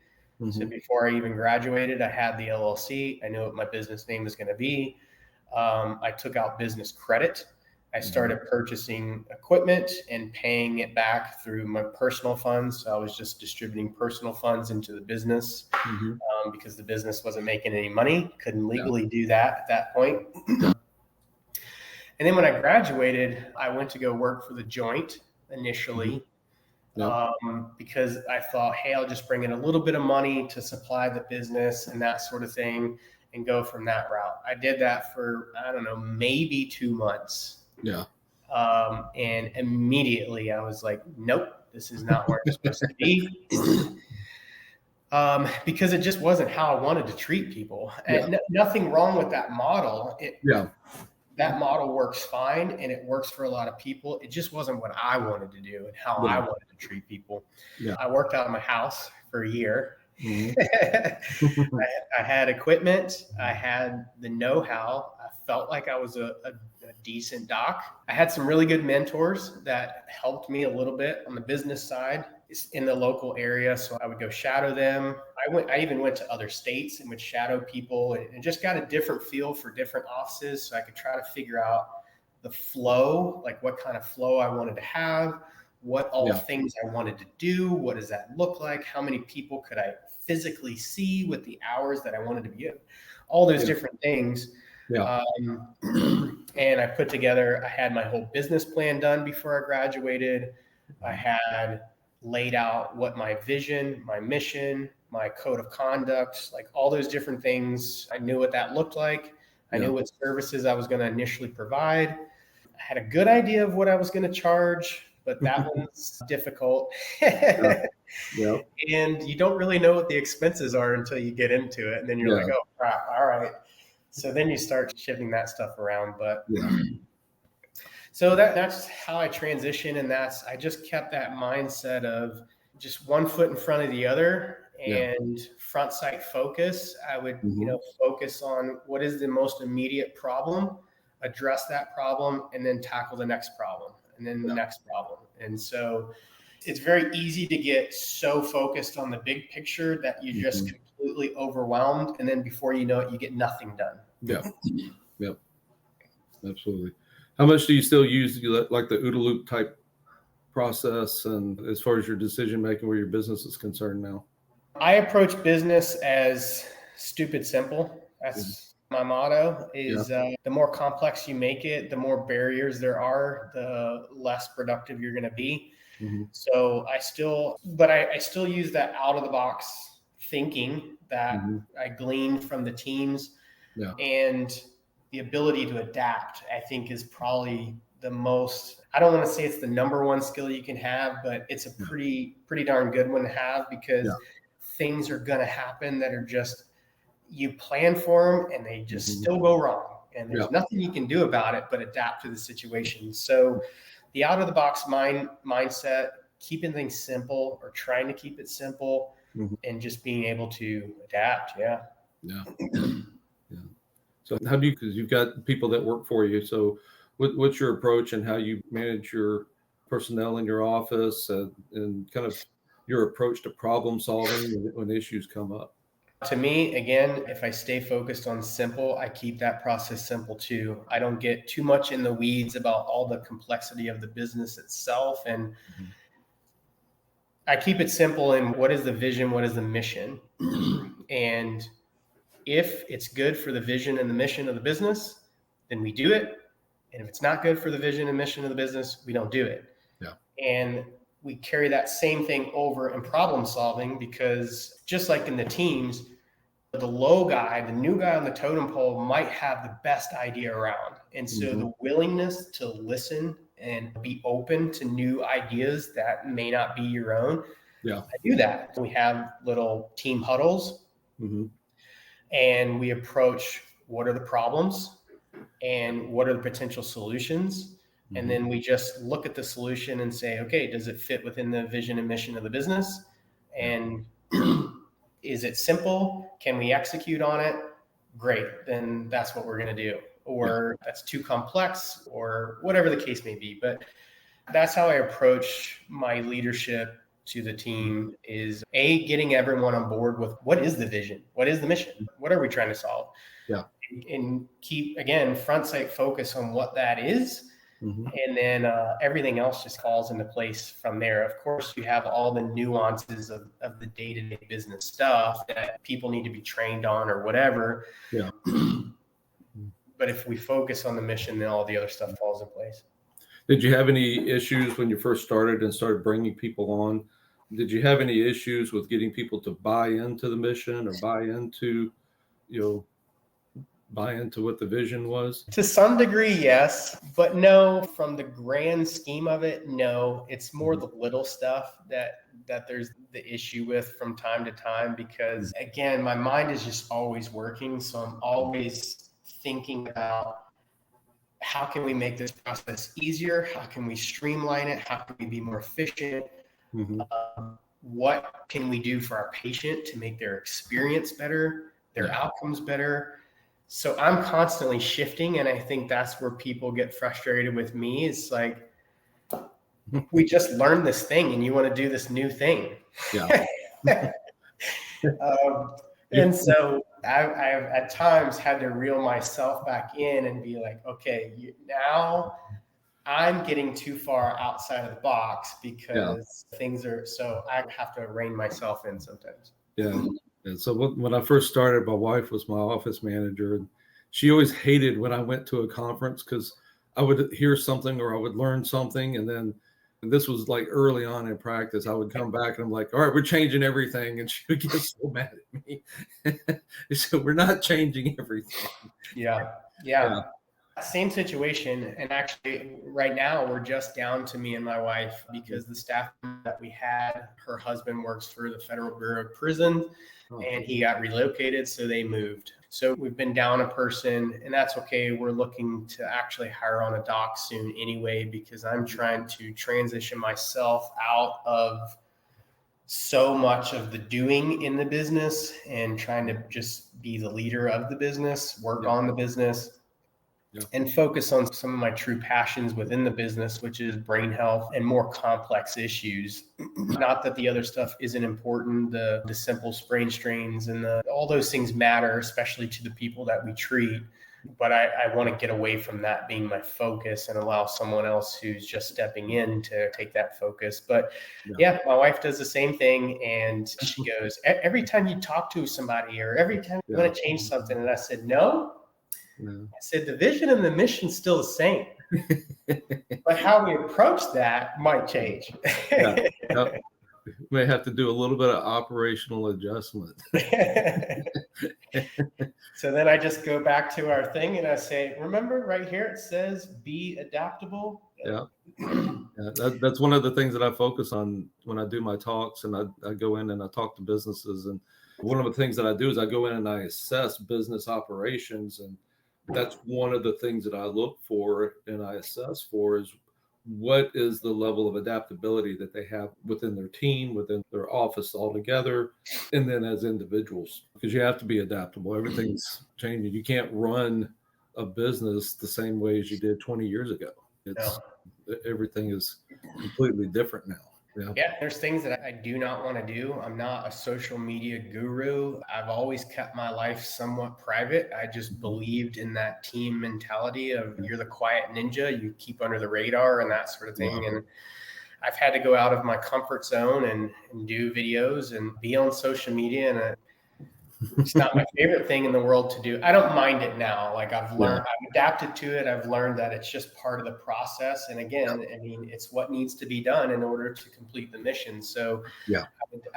So before I even graduated, I had the LLC. I knew what my business name was going to be. I took out business credit. I started purchasing equipment and paying it back through my personal funds. So I was just distributing personal funds into the business because the business wasn't making any money. Couldn't legally do that at that point. And then when I graduated, I went to go work for the Joint initially. Because I thought, hey, I'll just bring in a little bit of money to supply the business and that sort of thing, and go from that route. I did that for, I don't know, maybe 2 months. Yeah. And immediately I was like, nope, this is not where I'm supposed to be. Because it just wasn't how I wanted to treat people. And nothing wrong with that model. That model works fine, and it works for a lot of people. It just wasn't what I wanted to do and how I wanted to treat people. Yeah. I worked out of my house for a year. I had equipment. I had the know-how. I felt like I was a decent doc. I had some really good mentors that helped me a little bit on the business side in the local area. So I would go shadow them. I even went to other states and would shadow people, and just got a different feel for different offices. So I could try to figure out the flow, like what kind of flow I wanted to have, what all things I wanted to do. What does that look like? How many people could I physically see with the hours that I wanted to be in? All those different things. And I put together, I had my whole business plan done before I graduated. I had laid out what my vision, my mission, my code of conduct, like all those different things. I knew what that looked like. I knew what services I was going to initially provide. I had a good idea of what I was going to charge, but that one's difficult. And you don't really know what the expenses are until you get into it. And then you're like, oh, crap. All right. So then you start shifting that stuff around. But so that's how I transitioned. And I just kept that mindset of just one foot in front of the other and front sight focus. I would, focus on what is the most immediate problem, address that problem, and then tackle the next problem, and then the next problem. And so it's very easy to get so focused on the big picture that you just completely overwhelmed. And then before you know it, you get nothing done. Yep. Absolutely. How much do you still use like the OODA loop type process, and as far as your decision making where your business is concerned now? I approach business as stupid simple. That's my motto is the more complex you make it, the more barriers there are, the less productive you're going to be. So I still use that out of the box thinking that I gleaned from the teams, and the ability to adapt, I think, is probably the most, I don't want to say it's the number one skill you can have, but it's a pretty darn good one to have, because things are going to happen that are just, you plan for them and they just still go wrong. And there's nothing you can do about it but adapt to the situation. So the out of the box mindset keeping things simple or trying to keep it simple and just being able to adapt. Yeah. So how do you, because you've got people that work for you, so what's your approach and how you manage your personnel in your office and kind of your approach to problem solving when issues come up? To me, again, if I stay focused on simple, I keep that process simple too. I don't get too much in the weeds about all the complexity of the business itself. And I keep it simple in what is the vision, what is the mission? And if it's good for the vision and the mission of the business, then we do it. And if it's not good for the vision and mission of the business, we don't do it. Yeah. And we carry that same thing over in problem solving, because just like in the teams, the low guy, the new guy on the totem pole might have the best idea around. And so the willingness to listen and be open to new ideas that may not be your own. Yeah. I do that. We have little team huddles and we approach what are the problems and what are the potential solutions. And then we just look at the solution and say, okay, does it fit within the vision and mission of the business? And is it simple? Can we execute on it? Great. Then that's what we're going to do. Or that's too complex, or whatever the case may be. But that's how I approach my leadership to the team, is getting everyone on board with what is the vision? What is the mission? What are we trying to solve? Yeah. And keep, again, front sight focus on what that is. And then everything else just falls into place from there. Of course, you have all the nuances of the day-to-day business stuff that people need to be trained on or whatever. Yeah. But if we focus on the mission, then all the other stuff falls in place. Did you have any issues when you first started and started bringing people on? Did you have any issues with getting people to buy into the mission or buy into what the vision was? To some degree, yes, but no, from the grand scheme of it, no. It's more the little stuff that there's the issue with from time to time, because again, my mind is just always working. So I'm always thinking about how can we make this process easier? How can we streamline it? How can we be more efficient? What can we do for our patient to make their experience better, their outcomes better? So I'm constantly shifting, and I think that's where people get frustrated with me. It's like, we just learned this thing and you want to do this new thing. Yeah. And so I've at times had to reel myself back in and be like, okay, now I'm getting too far outside of the box because things are, so I have to rein myself in sometimes. Yeah. And so when I first started, my wife was my office manager, and she always hated when I went to a conference because I would hear something or I would learn something. And then this was like early on in practice, I would come back and I'm like, all right, we're changing everything. And she would get so mad at me. So we're not changing everything. Yeah. Same situation. And actually right now we're just down to me and my wife, because the staff that we had, her husband works for the Federal Bureau of Prisons and he got relocated. So they moved. So we've been down a person, and that's okay. We're looking to actually hire on a doc soon anyway, because I'm trying to transition myself out of so much of the doing in the business and trying to just be the leader of the business, work on the business. And focus on some of my true passions within the business, which is brain health and more complex issues. Not that the other stuff isn't important, the simple brain strains and all those things matter, especially to the people that we treat. But I want to get away from that being my focus and allow someone else who's just stepping in to take that focus. But my wife does the same thing. And she goes, every time you talk to somebody or every time you want to change something. And I said, no. I said, the vision and the mission is still the same, but how we approach that might change. May have to do a little bit of operational adjustment. So then I just go back to our thing and I say, remember right here, it says be adaptable. That's one of the things that I focus on when I do my talks, and I go in and I talk to businesses. And one of the things that I do is I go in and I assess business operations, and that's one of the things that I look for and I assess for is what is the level of adaptability that they have within their team, within their office altogether, and then as individuals, because you have to be adaptable. Everything's changing. You can't run a business the same way as you did 20 years ago. Everything is completely different now. Yeah, there's things that I do not want to do. I'm not a social media guru. I've always kept my life somewhat private. I just believed in that team mentality of you're the quiet ninja, you keep under the radar and that sort of thing. And I've had to go out of my comfort zone and do videos and be on social media. And it's not my favorite thing in the world to do. I don't mind it now. Like I've learned, I've adapted to it. I've learned that it's just part of the process. And again, I mean, it's what needs to be done in order to complete the mission. So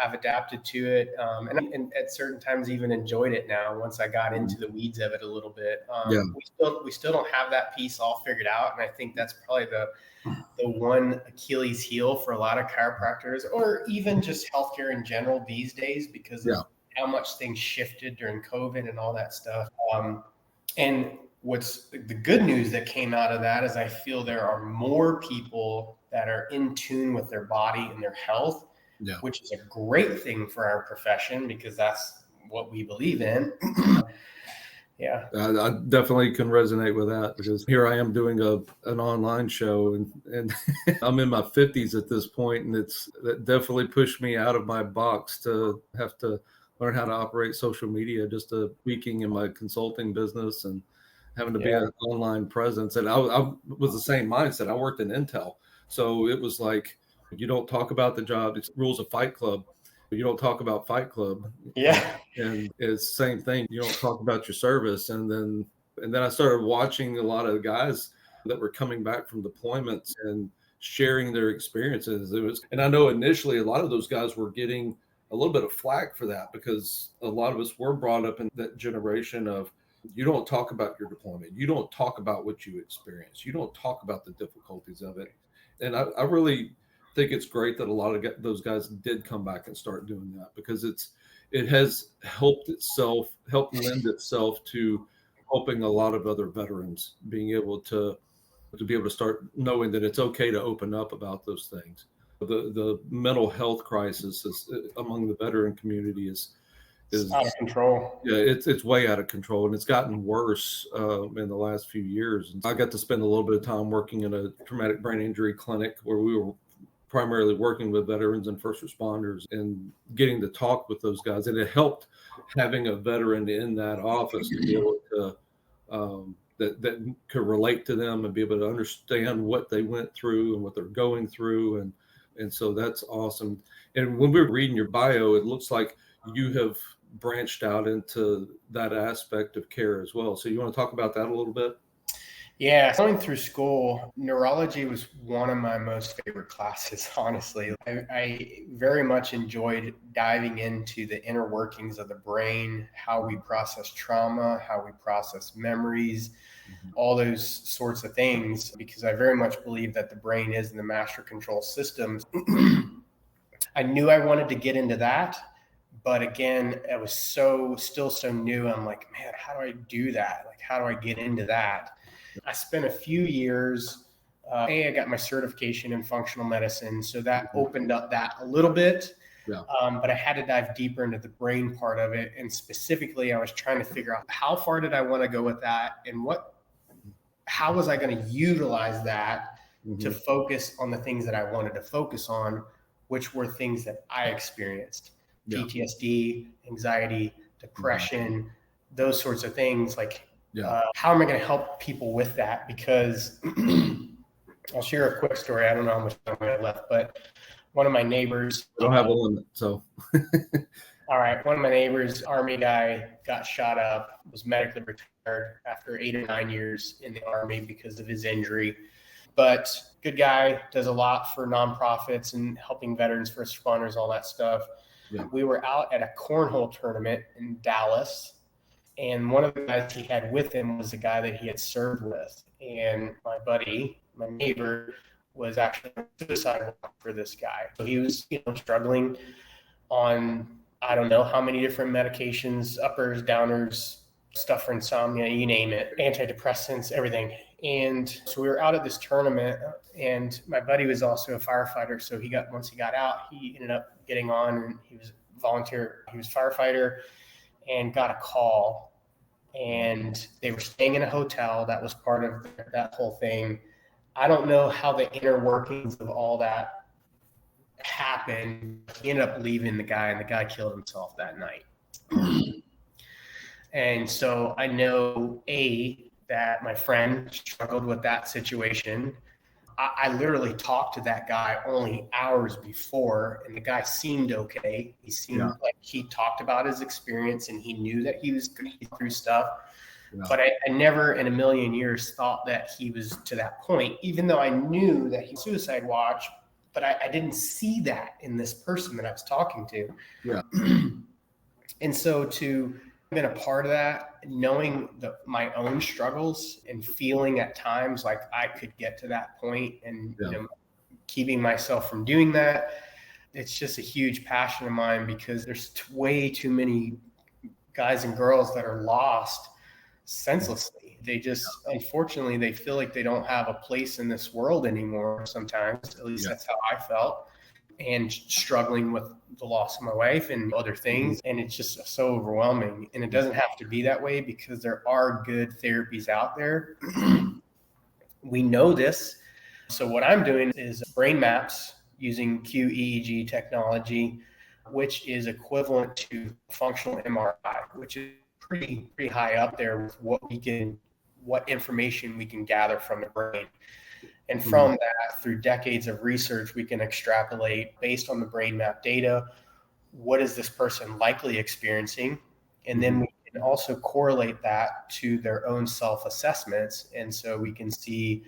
I've adapted to it. And at certain times even enjoyed it now once I got into the weeds of it a little bit. We still don't have that piece all figured out. And I think that's probably the one Achilles heel for a lot of chiropractors or even just healthcare in general these days, because of how much things shifted during COVID and all that stuff. And what's the good news that came out of that is I feel there are more people that are in tune with their body and their health, which is a great thing for our profession because that's what we believe in. I definitely can resonate with that because here I am doing an online show and I'm in my 50s at this point, and that definitely pushed me out of my box to have to learn how to operate social media, just tweaking in my consulting business and having to be an online presence. And I was the same mindset. I worked in Intel. So it was like, you don't talk about the job. It's rules of Fight Club. You don't talk about Fight Club. And it's the same thing. You don't talk about your service. And then I started watching a lot of guys that were coming back from deployments and sharing their experiences. And I know initially a lot of those guys were getting a little bit of flack for that because a lot of us were brought up in that generation of you don't talk about your deployment. You don't talk about what you experience. You don't talk about the difficulties of it. And I really think it's great that a lot of those guys did come back and start doing that because it has helped lend itself to helping a lot of other veterans being able to start knowing that it's okay to open up about those things. The mental health crisis among the veteran community is out of control. Yeah, it's way out of control, and it's gotten worse in the last few years. And I got to spend a little bit of time working in a traumatic brain injury clinic where we were primarily working with veterans and first responders and getting to talk with those guys. And it helped having a veteran in that office to be able to that could relate to them and be able to understand what they went through and what they're going through. And so that's awesome. And when we were reading your bio, it looks like you have branched out into that aspect of care as well. So you want to talk about that a little bit? Yeah, going through school, neurology was one of my most favorite classes, honestly. I very much enjoyed diving into the inner workings of the brain, how we process trauma, how we process memories, all those sorts of things, because I very much believe that the brain is the master control system. I knew I wanted to get into that, but again, it was still so new. I'm like, man, how do I do that? Like, how do I get into that? I spent a few years, I got my certification in functional medicine. So that opened up that a little bit, but I had to dive deeper into the brain part of it. And specifically, I was trying to figure out how far did I want to go with that and how was I going to utilize that to focus on the things that I wanted to focus on, which were things that I experienced, PTSD, anxiety, depression, those sorts of things. Like, how am I going to help people with that? Because I'll share a quick story. I don't know how much time I have left, but one of my neighbors. I don't have a limit, so. All right. One of my neighbors, Army guy, got shot up, was medically retired after 8 or 9 years in the Army because of his injury. But good guy, does a lot for nonprofits and helping veterans, first responders, all that stuff. We were out at a cornhole tournament in Dallas. And one of the guys he had with him was a guy that he had served with. And my buddy, my neighbor, was actually on suicide watch for this guy. So he was, struggling on, I don't know how many different medications, uppers, downers, stuff for insomnia, you name it, antidepressants, everything. And so we were out at this tournament, and my buddy was also a firefighter. So once he got out, he ended up getting on, and he was volunteer. He was a firefighter, and got a call, and they were staying in a hotel. That was part of that whole thing. I don't know how the inner workings of all that happened. He ended up leaving the guy, and the guy killed himself that night. And so I know that my friend struggled with that situation. I literally talked to that guy only hours before, and the guy seemed okay. He seemed like he talked about his experience, and he knew that he was going through stuff. Yeah. But I never in a million years thought that he was to that point, even though I knew that he was suicide watch, but I didn't see that in this person that I was talking to. Yeah. And so to been a part of that, knowing my own struggles and feeling at times like I could get to that point, and keeping myself from doing that, it's just a huge passion of mine, because there's way too many guys and girls that are lost senselessly. They just, unfortunately, they feel like they don't have a place in this world anymore sometimes. At least that's how I felt. And struggling with the loss of my wife and other things. And it's just so overwhelming. And it doesn't have to be that way, because there are good therapies out there. We know this. So what I'm doing is brain maps using QEEG technology, which is equivalent to functional MRI, which is pretty high up there with what information we can gather from the brain. And from that, through decades of research, we can extrapolate, based on the brain map data, what is this person likely experiencing? And then we can also correlate that to their own self-assessments. And so we can see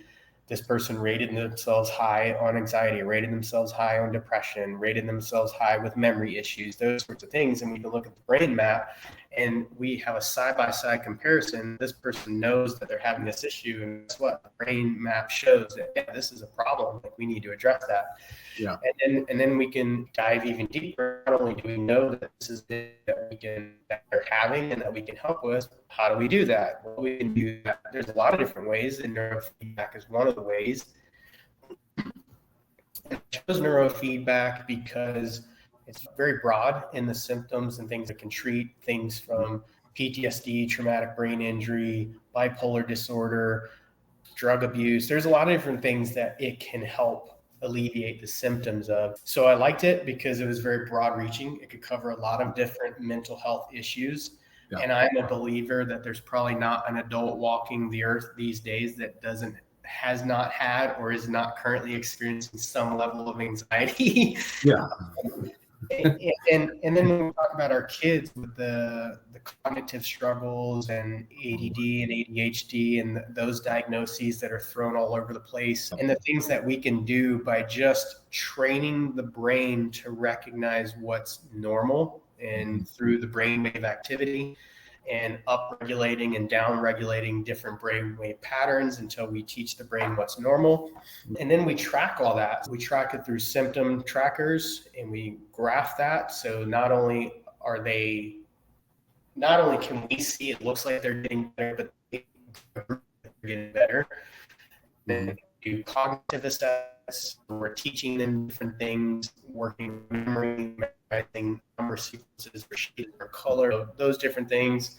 this person rated themselves high on anxiety, rated themselves high on depression, rated themselves high with memory issues, those sorts of things. And we can look at the brain map, and we have a side-by-side comparison. This person knows that they're having this issue, and guess what? The brain map shows that this is a problem. Like, we need to address that. Yeah. And then we can dive even deeper. Not only do we know that this is that they're having and that we can help with, how do we do that? Well, we can do that. There's a lot of different ways, and neurofeedback is one of the ways. I chose neurofeedback because it's very broad in the symptoms and things it can treat, things from PTSD, traumatic brain injury, bipolar disorder, drug abuse. There's a lot of different things that it can help alleviate the symptoms of. So I liked it because it was very broad reaching. It could cover a lot of different mental health issues. Yeah. And I'm a believer that there's probably not an adult walking the earth these days that has not had or is not currently experiencing some level of anxiety. Yeah. And then when we talk about our kids with the cognitive struggles and ADD and ADHD and those diagnoses that are thrown all over the place, and the things that we can do by just training the brain to recognize what's normal, and through the brainwave activity, and up-regulating and down-regulating different brainwave patterns until we teach the brain what's normal. And then we track all that. We track it through symptom trackers, and we graph that. So not only can we see it looks like they're getting better, but they're getting better. Then we do cognitive assessments. We're teaching them different things, working memory, memorizing number sequences or color, those different things.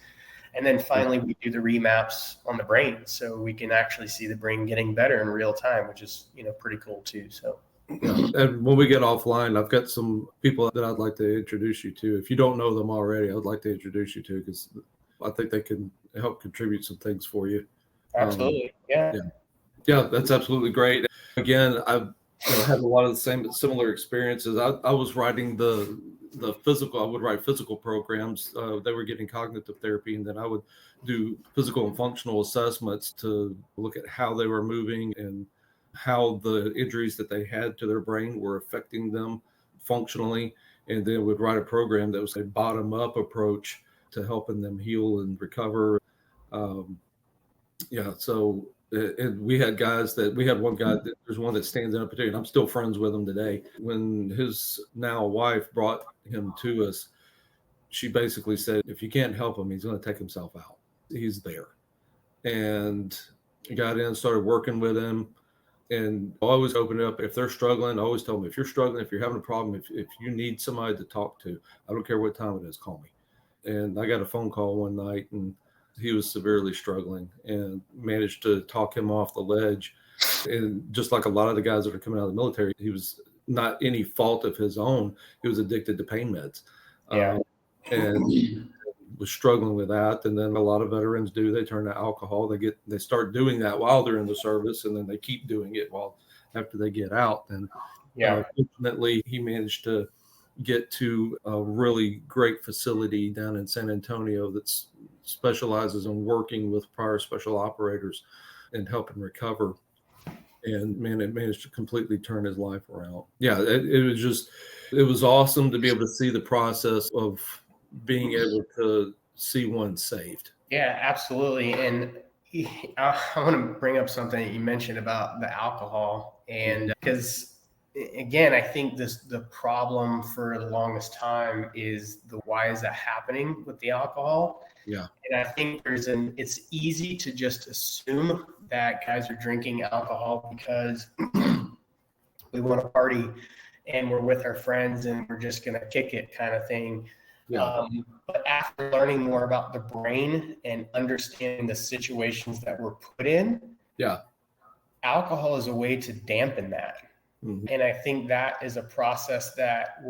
And then finally, we do the remaps on the brain, so we can actually see the brain getting better in real time, which is, pretty cool too. So. Yeah. And when we get offline, I've got some people that I'd like to introduce you to. If you don't know them already, I'd like to introduce you to, because I think they can help contribute some things for you. Absolutely. Yeah, that's absolutely great. Again, I've had a lot of the similar experiences. I was writing the physical. I would write physical programs. They were getting cognitive therapy, and then I would do physical and functional assessments to look at how they were moving and how the injuries that they had to their brain were affecting them functionally. And then would write a program that was a bottom-up approach to helping them heal and recover. So. And we had one guy, there's one that stands up to, and I'm still friends with him today. When his now wife brought him to us, she basically said, if you can't help him, he's going to take himself out. He's there. And I got in, started working with him, and always open it up. If they're struggling, I always tell them, if you're struggling, if you're having a problem, if you need somebody to talk to, I don't care what time it is, call me. And I got a phone call one night, and he was severely struggling, and managed to talk him off the ledge. And just like a lot of the guys that are coming out of the military, he was not any fault of his own. He was addicted to pain meds. Yeah. And was struggling with that. And then a lot of veterans do, they turn to alcohol. They start doing that while they're in the service, and then they keep doing it after they get out. And fortunately, he managed to get to a really great facility down in San Antonio that specializes in working with prior special operators and helping recover. And man, it managed to completely turn his life around. Yeah, it was awesome to be able to see the process of being able to see one saved. Yeah, absolutely. And I want to bring up something that you mentioned about the alcohol, and because again, I think the problem for the longest time is why is that happening with the alcohol? Yeah. And I think it's easy to just assume that guys are drinking alcohol because we want to party and we're with our friends and we're just going to kick it kind of thing. Yeah. But after learning more about the brain and understanding the situations that we're put in, alcohol is a way to dampen that. Mm-hmm. And I think that is a process that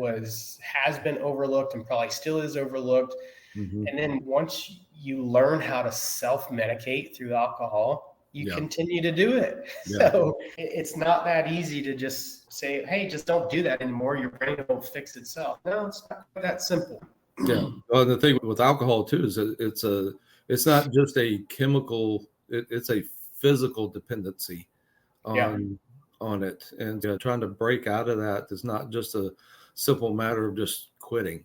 has been overlooked and probably still is overlooked. Mm-hmm. And then once you learn how to self-medicate through alcohol, you continue to do it. Yeah. So it's not that easy to just say, hey, just don't do that anymore. Your brain will fix itself. No, it's not that simple. Yeah. Well, the thing with alcohol too is that it's not just a chemical, it's a physical dependency on it. And trying to break out of that is not just a simple matter of just quitting.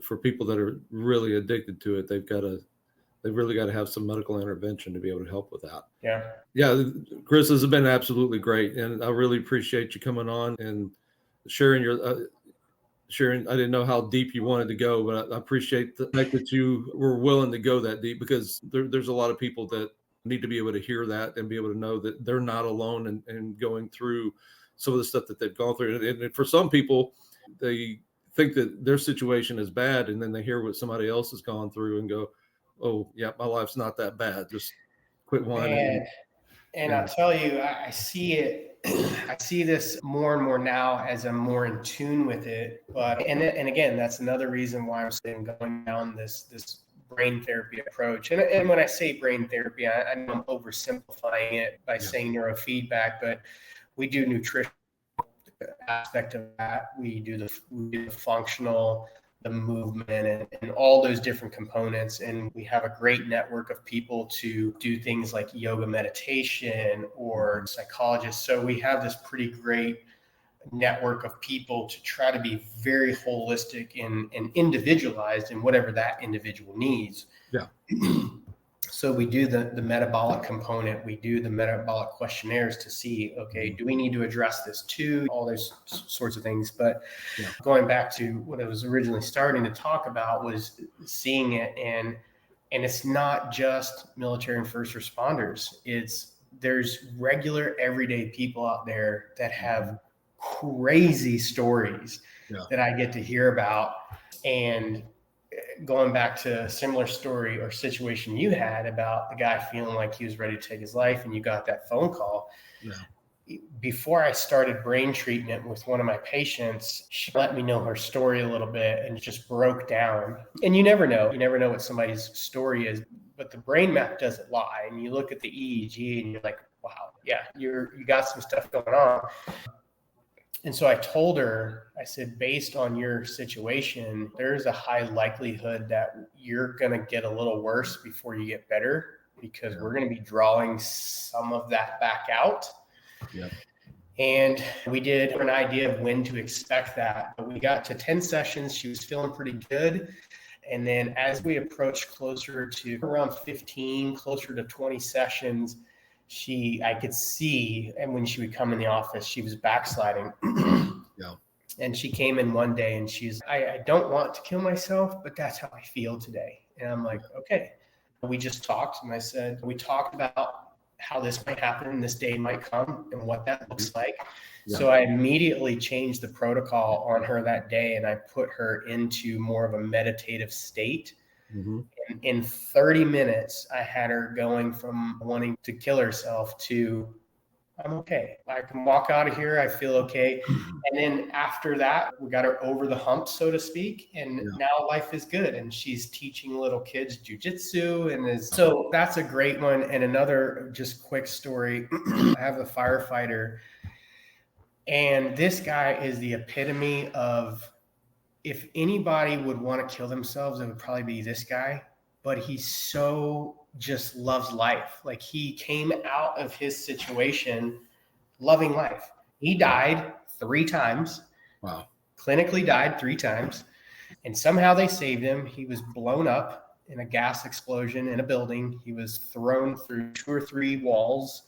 For people that are really addicted to it, they've really got to have some medical intervention to be able to help with that. Yeah. Yeah. Chris, this has been absolutely great. And I really appreciate you coming on and sharing I didn't know how deep you wanted to go, but I appreciate the fact that you were willing to go that deep, because there's a lot of people that need to be able to hear that and be able to know that they're not alone and going through some of the stuff that they've gone through. And for some people, they think that their situation is bad, and then they hear what somebody else has gone through and go, oh yeah, my life's not that bad. Just quit whining. And I'll tell you, I see it. I see this more and more now as I'm more in tune with it. But and again, that's another reason why I'm going down this brain therapy approach. And when I say brain therapy, I know I'm oversimplifying it by saying neurofeedback, but we do nutrition aspect of that. We do the functional, the movement, and all those different components. And we have a great network of people to do things like yoga meditation or psychologists. So we have this pretty great network of people to try to be very holistic and individualized in whatever that individual needs. Yeah. So we do the metabolic component. We do the metabolic questionnaires to see, okay, do we need to address this too? All those sorts of things. But going back to what I was originally starting to talk about was seeing it. And it's not just military and first responders. There's regular everyday people out there that have crazy stories that I get to hear about. And going back to a similar story or situation you had about the guy feeling like he was ready to take his life and you got that phone call. Yeah. Before I started brain treatment with one of my patients, she let me know her story a little bit and just broke down. And you never know what somebody's story is, but the brain map doesn't lie. And you look at the EEG and you're like, wow, yeah, you got some stuff going on. And so I told her, I said, based on your situation, there's a high likelihood that you're going to get a little worse before you get better, because we're going to be drawing some of that back out. Yeah. And we did an idea of when to expect that. But we got to 10 sessions. She was feeling pretty good. And then as we approached closer to around 15, closer to 20 sessions, I could see, and when she would come in the office, she was backsliding. Yeah. And she came in one day and I don't want to kill myself, but that's how I feel today. And I'm like, okay. We just talked, and I said, we talked about how this might happen, this day might come, and what that looks like. Yeah. So I immediately changed the protocol on her that day, and I put her into more of a meditative state. Mm-hmm. And in 30 minutes, I had her going from wanting to kill herself to, I'm okay. I can walk out of here. I feel okay. And then after that, we got her over the hump, so to speak. And now life is good. And she's teaching little kids jujitsu. So that's a great one. And another just quick story. I have a firefighter, and this guy is the epitome of, if anybody would want to kill themselves, it would probably be this guy. But he so just loves life. Like, he came out of his situation loving life. He died 3 times. Wow. Clinically died 3 times. And somehow they saved him. He was blown up in a gas explosion in a building. He was thrown through 2 or 3 walls.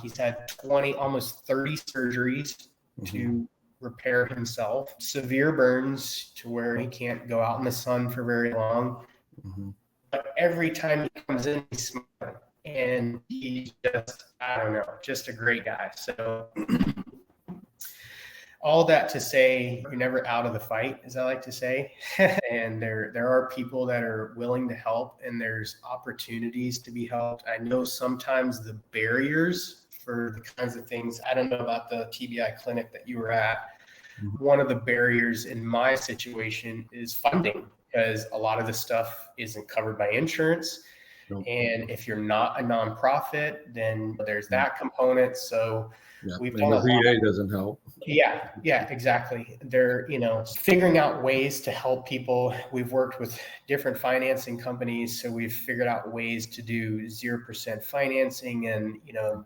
He's had 20, almost 30 surgeries to repair himself. Severe burns to where he can't go out in the sun for very long. But every time he comes in, he's smiling. And he's just, I don't know, just a great guy. So all that to say, you're never out of the fight, as I like to say. And there are people that are willing to help, and there's opportunities to be helped. I know sometimes the barriers for the kinds of things, I don't know about the TBI clinic that you were at. One of the barriers in my situation is funding, because a lot of this stuff isn't covered by insurance. And if you're not a nonprofit, then there's that component. So we've done the VA doesn't help. Yeah, exactly. They're, figuring out ways to help people. We've worked with different financing companies. So we've figured out ways to do 0% financing and,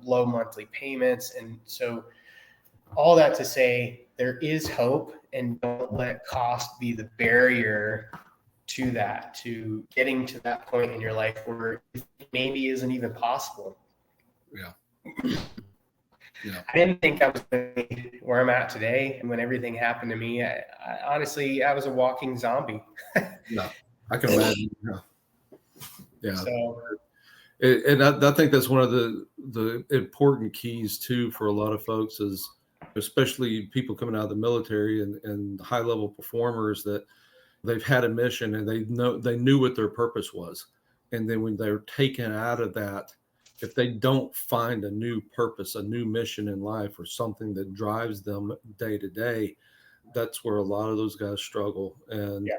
low monthly payments. And so all that to say, there is hope, and don't let cost be the barrier to that, to getting to that point in your life where it maybe isn't even possible. I didn't think I was going to be where I'm at today. And when everything happened to me, I honestly, I was a walking zombie. I can imagine. So, and I think that's one of the important keys too for a lot of folks, is especially people coming out of the military and high level performers, that they've had a mission and they knew what their purpose was. And then when they're taken out of that, if they don't find a new purpose, a new mission in life, or something that drives them day to day, that's where a lot of those guys struggle. And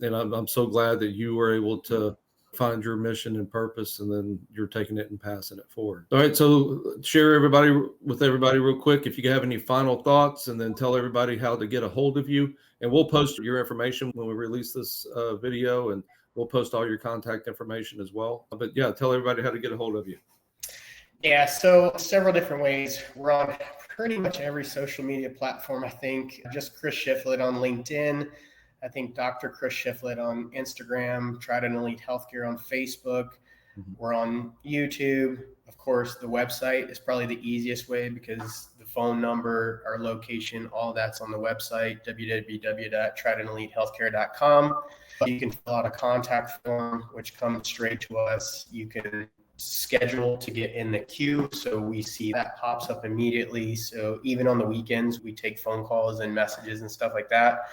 I'm so glad that you were able to find your mission and purpose, and then you're taking it and passing it forward. All right. So share with everybody real quick, if you have any final thoughts, and then tell everybody how to get a hold of you. And we'll post your information when we release this video, and we'll post all your contact information as well. But tell everybody how to get a hold of you. Yeah, so several different ways. We're on pretty much every social media platform, I think. Just Chris Shiflett on LinkedIn. I think Dr. Chris Shiflett on Instagram, Trident Elite Healthcare on Facebook. We're on YouTube. Of course, the website is probably the easiest way, because the phone number, our location, all that's on the website, www.tridentelitehealthcare.com. You can fill out a contact form, which comes straight to us. You can schedule to get in the queue, so we see that pops up immediately. So even on the weekends, we take phone calls and messages and stuff like that.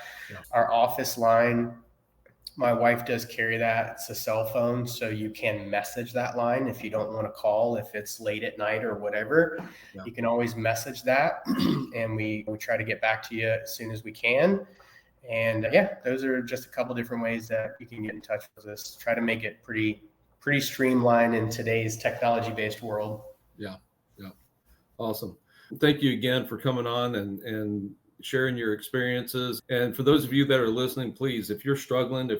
Our office line, my wife does carry that. It's a cell phone, so you can message that line if you don't want to call, if it's late at night or whatever. You can always message that, and we try to get back to you as soon as we can. And those are just a couple different ways that you can get in touch with us. Try to make it pretty streamlined in today's technology-based world. Awesome. Thank you again for coming on and sharing your experiences. And for those of you that are listening, please, if you're struggling,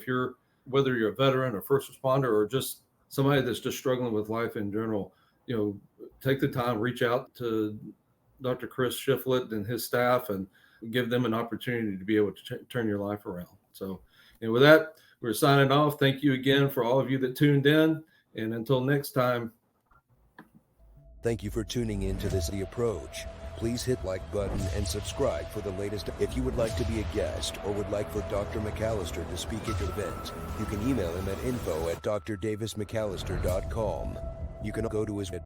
whether you're a veteran or first responder, or just somebody that's just struggling with life in general, take the time, reach out to Dr. Chris Shiflett and his staff, and give them an opportunity to be able to turn your life around. So, and with that, we're signing off. Thank you again for all of you that tuned in. And until next time. Thank you for tuning in to The Approach. Please hit like button and subscribe for the latest. If you would like to be a guest, or would like for Dr. McAllister to speak at your event, you can email him at info@drdavismcallister.com. You can go to his